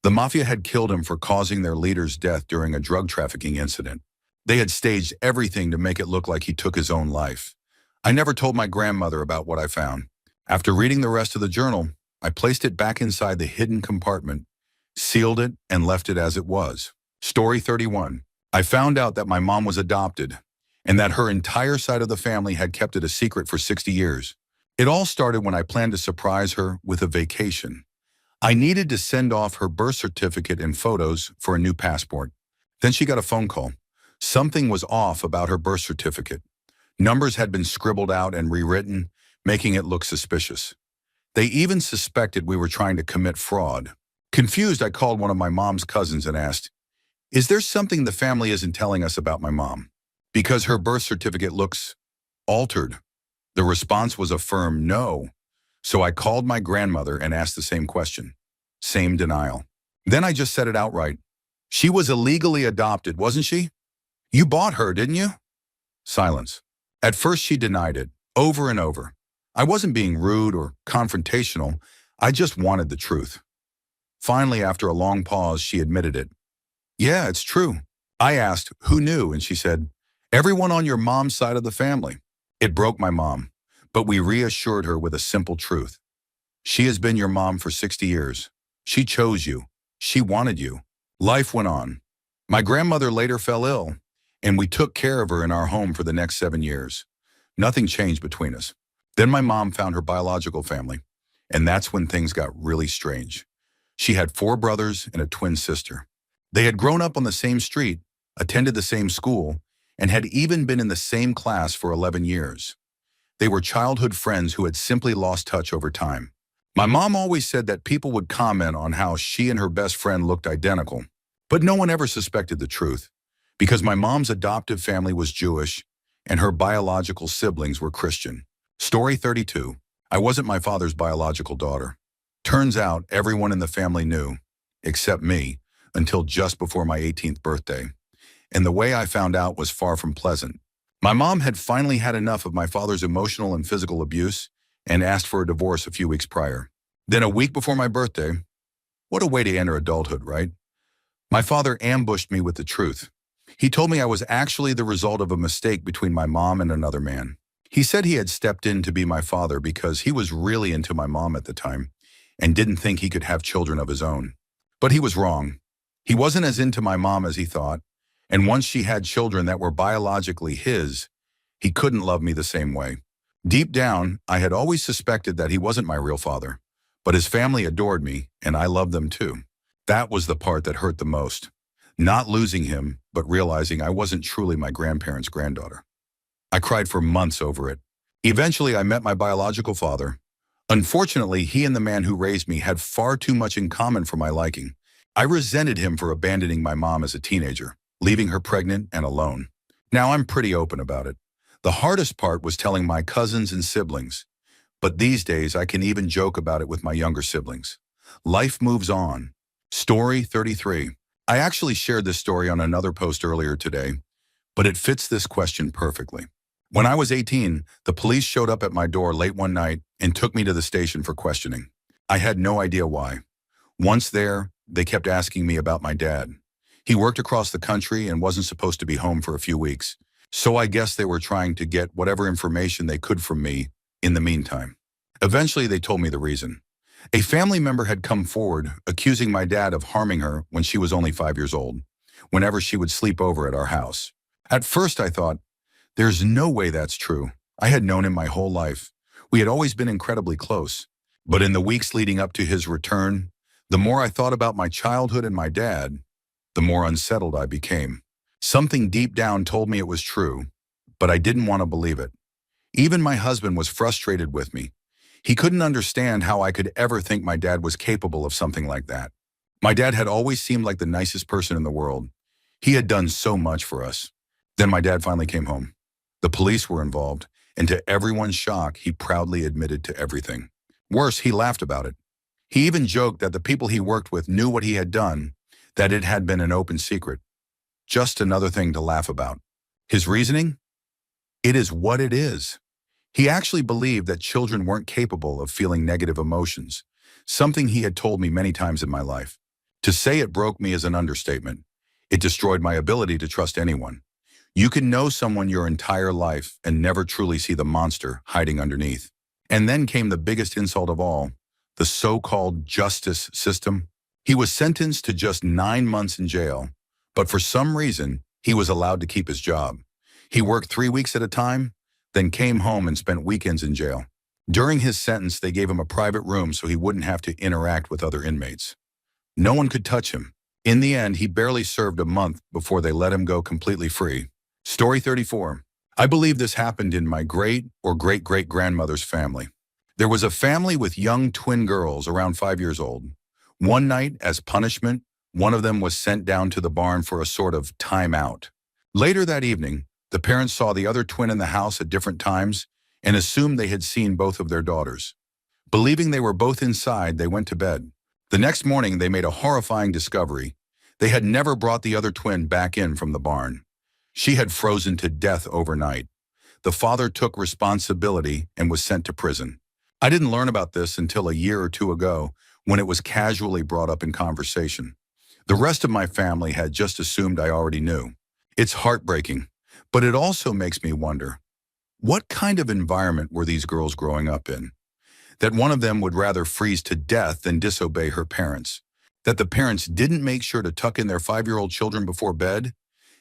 The mafia had killed him for causing their leader's death during a drug trafficking incident. They had staged everything to make it look like he took his own life. I never told my grandmother about what I found. After reading the rest of the journal, I placed it back inside the hidden compartment, sealed it, and left it as it was. Story 31. I found out that my mom was adopted and that her entire side of the family had kept it a secret for 60 years. It all started when I planned to surprise her with a vacation. I needed to send off her birth certificate and photos for a new passport. Then she got a phone call. Something was off about her birth certificate. Numbers had been scribbled out and rewritten, making it look suspicious. They even suspected we were trying to commit fraud. Confused, I called one of my mom's cousins and asked, "Is there something the family isn't telling us about my mom? Because her birth certificate looks altered." The response was a firm no. So I called my grandmother and asked the same question. Same denial. Then I just said it outright. "She was illegally adopted, wasn't she? You bought her, didn't you?" Silence. At first she denied it, over and over. I wasn't being rude or confrontational. I just wanted the truth. Finally, after a long pause, she admitted it. "Yeah, it's true." I asked, "Who knew?" And she said, "Everyone on your mom's side of the family." It broke my mom, but we reassured her with a simple truth. She has been your mom for 60 years. She chose you. She wanted you. Life went on. My grandmother later fell ill, and we took care of her in our home for the next 7 years. Nothing changed between us. Then my mom found her biological family, and that's when things got really strange. She had 4 brothers and a twin sister. They had grown up on the same street, attended the same school, and had even been in the same class for 11 years. They were childhood friends who had simply lost touch over time. My mom always said that people would comment on how she and her best friend looked identical, but no one ever suspected the truth, because my mom's adoptive family was Jewish and her biological siblings were Christian. Story 32. I wasn't my father's biological daughter. Turns out everyone in the family knew, except me, until just before my 18th birthday. And the way I found out was far from pleasant. My mom had finally had enough of my father's emotional and physical abuse and asked for a divorce a few weeks prior. Then a week before my birthday, what a way to enter adulthood, right? My father ambushed me with the truth. He told me I was actually the result of a mistake between my mom and another man. He said he had stepped in to be my father because he was really into my mom at the time and didn't think he could have children of his own. But he was wrong. He wasn't as into my mom as he thought, and once she had children that were biologically his, he couldn't love me the same way. Deep down, I had always suspected that he wasn't my real father, but his family adored me, and I loved them too. That was the part that hurt the most. Not losing him, but realizing I wasn't truly my grandparents' granddaughter. I cried for months over it. Eventually, I met my biological father. Unfortunately, he and the man who raised me had far too much in common for my liking. I resented him for abandoning my mom as a teenager, leaving her pregnant and alone. Now I'm pretty open about it. The hardest part was telling my cousins and siblings, but these days I can even joke about it with my younger siblings. Life moves on. Story 33. I actually shared this story on another post earlier today, but it fits this question perfectly. When I was 18, the police showed up at my door late one night and took me to the station for questioning. I had no idea why. Once there, they kept asking me about my dad. He worked across the country and wasn't supposed to be home for a few weeks, so I guess they were trying to get whatever information they could from me in the meantime. Eventually, they told me the reason. A family member had come forward accusing my dad of harming her when she was only 5 years old, whenever she would sleep over at our house. At first, I thought, there's no way that's true. I had known him my whole life. We had always been incredibly close. But in the weeks leading up to his return, the more I thought about my childhood and my dad, the more unsettled I became. Something deep down told me it was true, but I didn't want to believe it. Even my husband was frustrated with me. He couldn't understand how I could ever think my dad was capable of something like that. My dad had always seemed like the nicest person in the world. He had done so much for us. Then my dad finally came home. The police were involved, and to everyone's shock, he proudly admitted to everything. Worse, he laughed about it. He even joked that the people he worked with knew what he had done, that it had been an open secret. Just another thing to laugh about. His reasoning? It is what it is. He actually believed that children weren't capable of feeling negative emotions, something he had told me many times in my life. To say it broke me is an understatement. It destroyed my ability to trust anyone. You can know someone your entire life and never truly see the monster hiding underneath. And then came the biggest insult of all, the so-called justice system. He was sentenced to just 9 months in jail, but for some reason, he was allowed to keep his job. He worked 3 weeks at a time, then came home and spent weekends in jail. During his sentence, they gave him a private room so he wouldn't have to interact with other inmates. No one could touch him. In the end, he barely served a month before they let him go completely free. Story 34. I believe this happened in my great or great-great-grandmother's family. There was a family with young twin girls around 5 years old. One night, as punishment, one of them was sent down to the barn for a sort of timeout. Later that evening, the parents saw the other twin in the house at different times and assumed they had seen both of their daughters. Believing they were both inside, they went to bed. The next morning, they made a horrifying discovery. They had never brought the other twin back in from the barn. She had frozen to death overnight. The father took responsibility and was sent to prison. I didn't learn about this until a year or two ago when it was casually brought up in conversation. The rest of my family had just assumed I already knew. It's heartbreaking, but it also makes me wonder, what kind of environment were these girls growing up in? That one of them would rather freeze to death than disobey her parents. That the parents didn't make sure to tuck in their 5-year-old children before bed,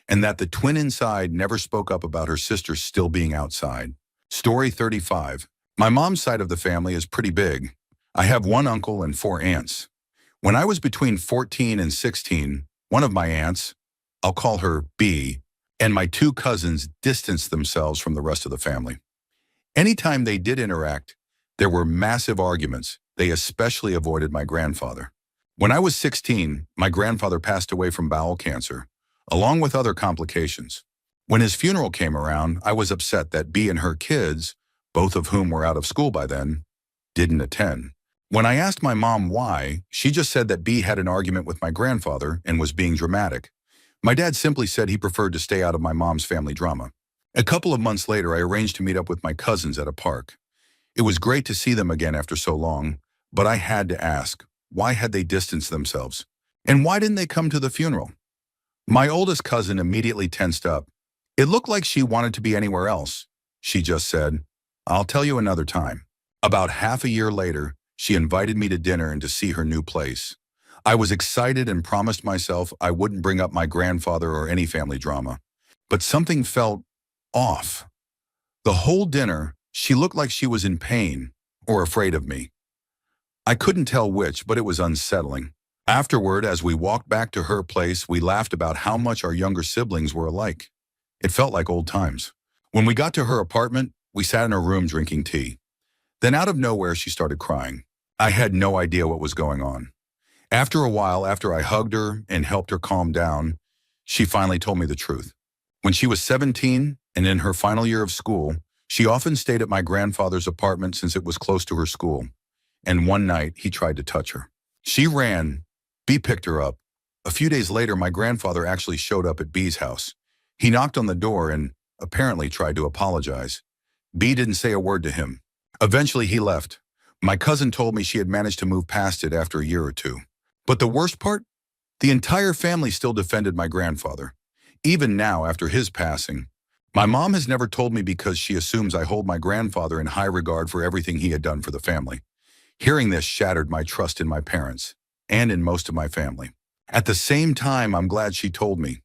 and that the twin inside never spoke up about her sister still being outside. Story 35. My mom's side of the family is pretty big. I have 1 uncle and 4 aunts. When I was between 14 and 16, one of my aunts, I'll call her B, and my 2 cousins distanced themselves from the rest of the family. Anytime they did interact, there were massive arguments. They especially avoided my grandfather. When I was 16, my grandfather passed away from bowel cancer, along with other complications. When his funeral came around, I was upset that B and her kids, both of whom were out of school by then, didn't attend. When I asked my mom why, she just said that B had an argument with my grandfather and was being dramatic. My dad simply said he preferred to stay out of my mom's family drama. A couple of months later, I arranged to meet up with my cousins at a park. It was great to see them again after so long, but I had to ask, why had they distanced themselves? And why didn't they come to the funeral? My oldest cousin immediately tensed up. It looked like she wanted to be anywhere else. She just said, "I'll tell you another time." About half a year later, she invited me to dinner and to see her new place. I was excited and promised myself I wouldn't bring up my grandfather or any family drama. But something felt off. The whole dinner, she looked like she was in pain or afraid of me. I couldn't tell which, but it was unsettling. Afterward, as we walked back to her place, we laughed about how much our younger siblings were alike. It felt like old times. When we got to her apartment, we sat in her room drinking tea. Then out of nowhere, she started crying. I had no idea what was going on. After a while, after I hugged her and helped her calm down, she finally told me the truth. When she was 17 and in her final year of school, she often stayed at my grandfather's apartment since it was close to her school. And one night, he tried to touch her. She ran. B picked her up. A few days later, my grandfather actually showed up at B's house. He knocked on the door and apparently tried to apologize. B didn't say a word to him. Eventually, he left. My cousin told me she had managed to move past it after a year or two. But the worst part? The entire family still defended my grandfather. Even now, after his passing, My mom has never told me because she assumes I hold my grandfather in high regard for everything he had done for the family. Hearing this shattered my trust in my parents and in most of my family. At the same time, I'm glad she told me.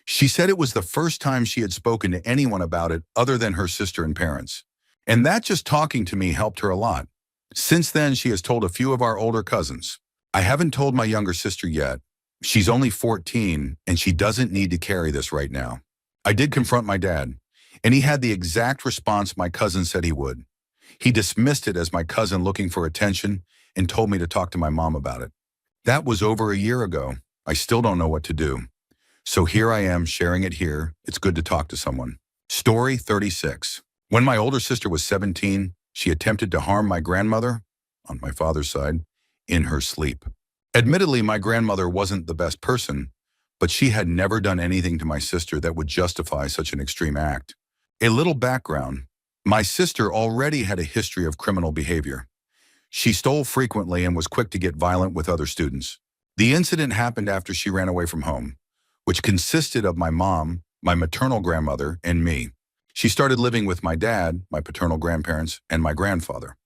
She said it was the first time she had spoken to anyone about it other than her sister and parents. And that just talking to me helped her a lot. Since then, she has told a few of our older cousins. I haven't told my younger sister yet. She's only 14, and she doesn't need to carry this right now. I did confront my dad, and he had the exact response my cousin said he would. He dismissed it as my cousin looking for attention and told me to talk to my mom about it. That was over a year ago. I still don't know what to do. So here I am sharing it here. It's good to talk to someone. Story 36. When my older sister was 17, she attempted to harm my grandmother, on my father's side, in her sleep. Admittedly, my grandmother wasn't the best person, but she had never done anything to my sister that would justify such an extreme act. A little background. My sister already had a history of criminal behavior. She stole frequently and was quick to get violent with other students. The incident happened after she ran away from home, which consisted of my mom, my maternal grandmother, and me. She started living with my dad, my paternal grandparents, and my grandfather.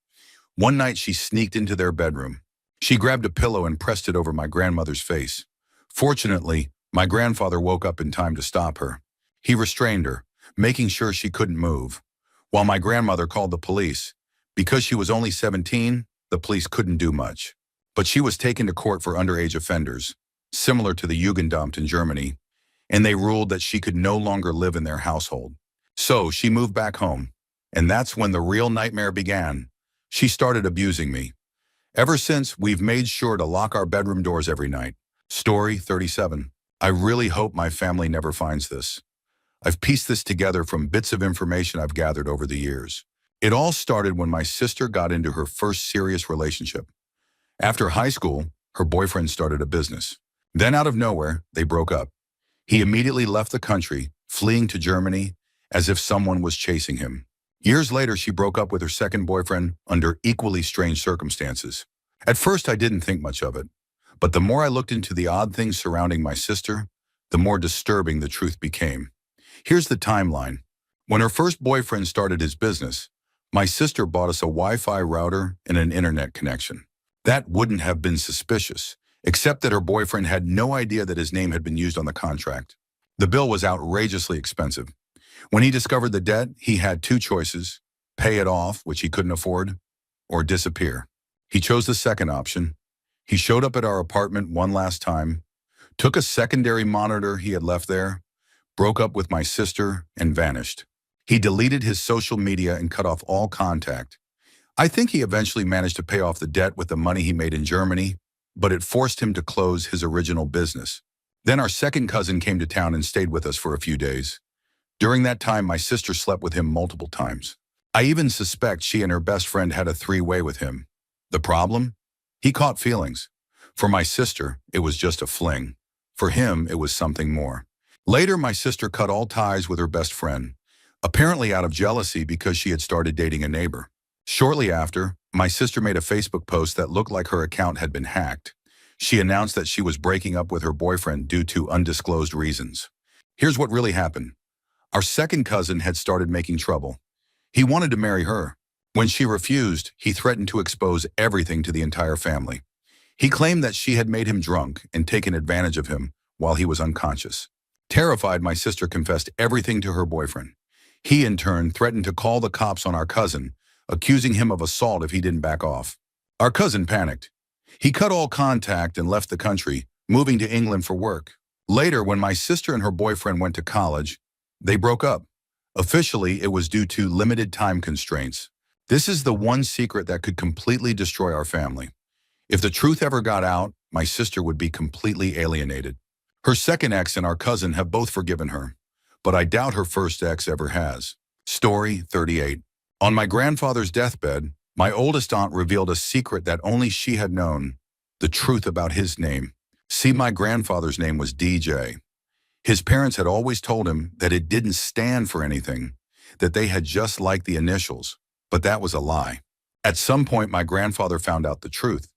One night she sneaked into their bedroom. She grabbed a pillow and pressed it over my grandmother's face. Fortunately, my grandfather woke up in time to stop her. He restrained her, making sure she couldn't move, while my grandmother called the police. Because she was only 17, the police couldn't do much. But she was taken to court for underage offenders, similar to the Jugendamt in Germany, and they ruled that she could no longer live in their household. So she moved back home, and that's when the real nightmare began. She started abusing me. Ever since, we've made sure to lock our bedroom doors every night. Story 37. I really hope my family never finds this. I've pieced this together from bits of information I've gathered over the years. It all started when my sister got into her first serious relationship. After high school, her boyfriend started a business. Then out of nowhere, they broke up. He immediately left the country, fleeing to Germany, as if someone was chasing him. Years later, she broke up with her second boyfriend under equally strange circumstances. At first, I didn't think much of it, but the more I looked into the odd things surrounding my sister, the more disturbing the truth became. Here's the timeline. When her first boyfriend started his business, my sister bought us a Wi-Fi router and an internet connection. That wouldn't have been suspicious, except that her boyfriend had no idea that his name had been used on the contract. The bill was outrageously expensive. When he discovered the debt, he had two choices: pay it off, which he couldn't afford, or disappear. He chose the second option. He showed up at our apartment one last time, took a secondary monitor he had left there, broke up with my sister, and vanished. He deleted his social media and cut off all contact. I think he eventually managed to pay off the debt with the money he made in Germany, but it forced him to close his original business. Then our second cousin came to town and stayed with us for a few days. During that time, my sister slept with him multiple times. I even suspect she and her best friend had a three-way with him. The problem? He caught feelings. For my sister, it was just a fling. For him, it was something more. Later, my sister cut all ties with her best friend, apparently out of jealousy because she had started dating a neighbor. Shortly after, my sister made a Facebook post that looked like her account had been hacked. She announced that she was breaking up with her boyfriend due to undisclosed reasons. Here's what really happened. Our second cousin had started making trouble. He wanted to marry her. When she refused, he threatened to expose everything to the entire family. He claimed that she had made him drunk and taken advantage of him while he was unconscious. Terrified, my sister confessed everything to her boyfriend. He, in turn, threatened to call the cops on our cousin, accusing him of assault if he didn't back off. Our cousin panicked. He cut all contact and left the country, moving to England for work. Later, when my sister and her boyfriend went to college, they broke up. Officially, it was due to limited time constraints. This is the one secret that could completely destroy our family. If the truth ever got out, my sister would be completely alienated. Her second ex and our cousin have both forgiven her, but I doubt her first ex ever has. Story 38. On my grandfather's deathbed, my oldest aunt revealed a secret that only she had known, the truth about his name. See, my grandfather's name was DJ. His parents had always told him that it didn't stand for anything, that they had just liked the initials, but that was a lie. At some point, my grandfather found out the truth.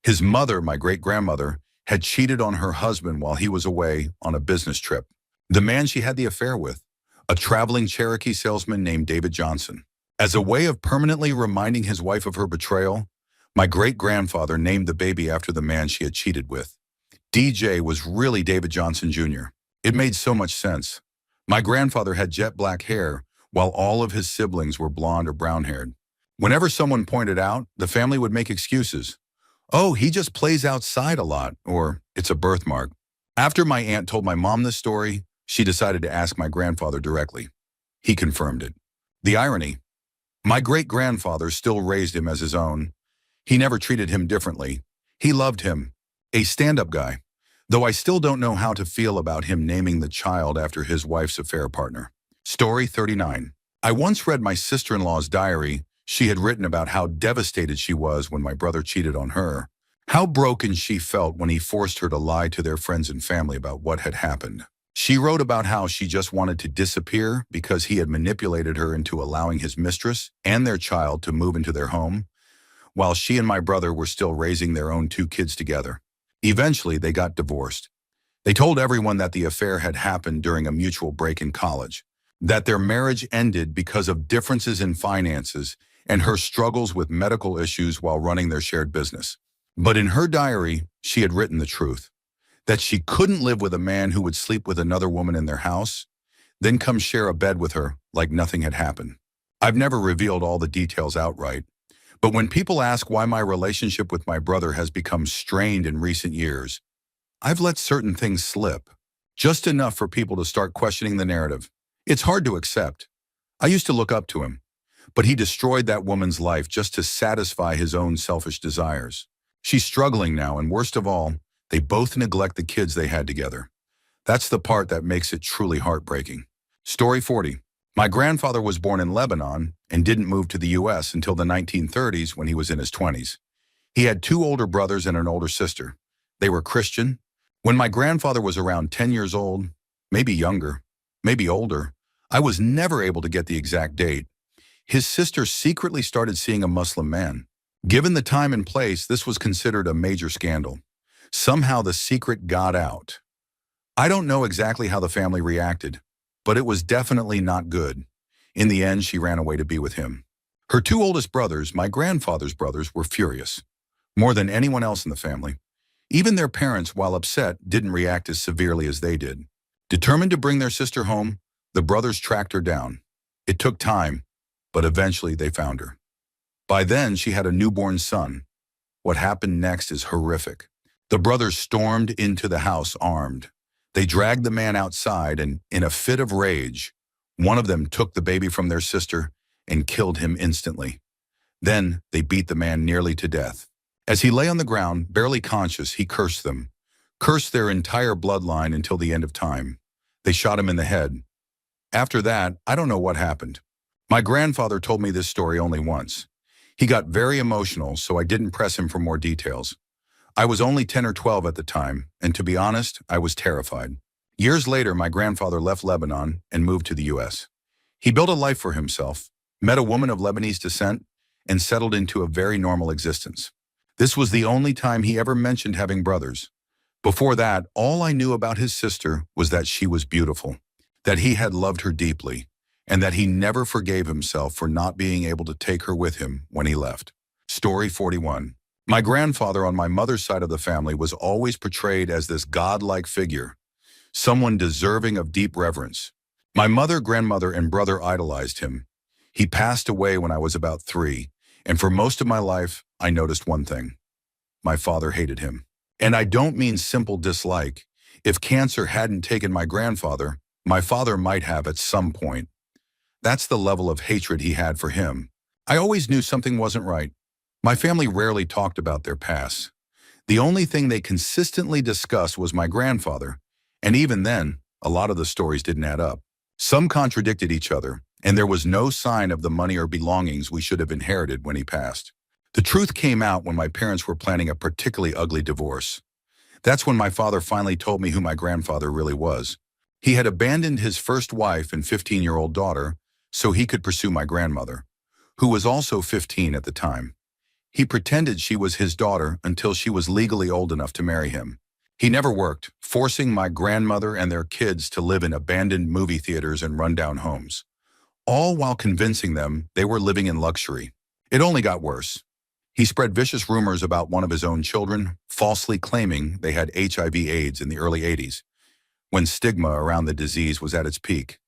His mother, my great-grandmother, had cheated on her husband while he was away on a business trip. The man she had the affair with, a traveling Cherokee salesman named David Johnson. As a way of permanently reminding his wife of her betrayal, my great-grandfather named the baby after the man she had cheated with. DJ was really David Johnson Jr. It made so much sense. My grandfather had jet black hair, while all of his siblings were blonde or brown-haired. Whenever someone pointed out, the family would make excuses. Oh, he just plays outside a lot, or it's a birthmark. After my aunt told my mom this story, she decided to ask my grandfather directly. He confirmed it. The irony: my great-grandfather still raised him as his own. He never treated him differently. He loved him. A stand-up guy. Though I still don't know how to feel about him naming the child after his wife's affair partner. Story 39. I once read my sister-in-law's diary. She had written about how devastated she was when my brother cheated on her. How broken she felt when he forced her to lie to their friends and family about what had happened. She wrote about how she just wanted to disappear because he had manipulated her into allowing his mistress and their child to move into their home, while she and my brother were still raising their own 2 kids together. Eventually, they got divorced. They told everyone that the affair had happened during a mutual break in college, that their marriage ended because of differences in finances and her struggles with medical issues while running their shared business. But in her diary, she had written the truth, that she couldn't live with a man who would sleep with another woman in their house, then come share a bed with her like nothing had happened. I've never revealed all the details outright, but when people ask why my relationship with my brother has become strained in recent years, I've let certain things slip, just enough for people to start questioning the narrative. It's hard to accept. I used to look up to him, but he destroyed that woman's life just to satisfy his own selfish desires. She's struggling now, and worst of all, they both neglect the kids they had together. That's the part that makes it truly heartbreaking. Story 40. My grandfather was born in Lebanon and didn't move to the U.S. until the 1930s when he was in his 20s. He had 2 older brothers and an older sister. They were Christian. When my grandfather was around 10 years old, maybe younger, maybe older, I was never able to get the exact date, his sister secretly started seeing a Muslim man. Given the time and place, this was considered a major scandal. Somehow the secret got out. I don't know exactly how the family reacted, but it was definitely not good. In the end, she ran away to be with him. Her 2 oldest brothers, my grandfather's brothers, were furious, more than anyone else in the family. Even their parents, while upset, didn't react as severely as they did. Determined to bring their sister home, the brothers tracked her down. It took time, but eventually they found her. By then, she had a newborn son. What happened next is horrific. The brothers stormed into the house armed. They dragged the man outside and, in a fit of rage, one of them took the baby from their sister and killed him instantly. Then they beat the man nearly to death. As he lay on the ground, barely conscious, he cursed them, cursed their entire bloodline until the end of time. They shot him in the head. After that, I don't know what happened. My grandfather told me this story only once. He got very emotional, so I didn't press him for more details. I was only 10 or 12 at the time, and to be honest, I was terrified. Years later, my grandfather left Lebanon and moved to the U.S. He built a life for himself, met a woman of Lebanese descent, and settled into a very normal existence. This was the only time he ever mentioned having brothers. Before that, all I knew about his sister was that she was beautiful, that he had loved her deeply, and that he never forgave himself for not being able to take her with him when he left. Story 41. My grandfather on my mother's side of the family was always portrayed as this godlike figure, someone deserving of deep reverence. My mother, grandmother, and brother idolized him. He passed away when I was about 3, and for most of my life, I noticed one thing. My father hated him. And I don't mean simple dislike. If cancer hadn't taken my grandfather, my father might have at some point. That's the level of hatred he had for him. I always knew something wasn't right. My family rarely talked about their past. The only thing they consistently discussed was my grandfather, and even then, a lot of the stories didn't add up. Some contradicted each other, and there was no sign of the money or belongings we should have inherited when he passed. The truth came out when my parents were planning a particularly ugly divorce. That's when my father finally told me who my grandfather really was. He had abandoned his first wife and 15-year-old daughter so he could pursue my grandmother, who was also 15 at the time. He pretended she was his daughter until she was legally old enough to marry him. He never worked, forcing my grandmother and their kids to live in abandoned movie theaters and rundown homes, all while convincing them they were living in luxury. It only got worse. He spread vicious rumors about one of his own children, falsely claiming they had HIV/AIDS in the early 80s, when stigma around the disease was at its peak.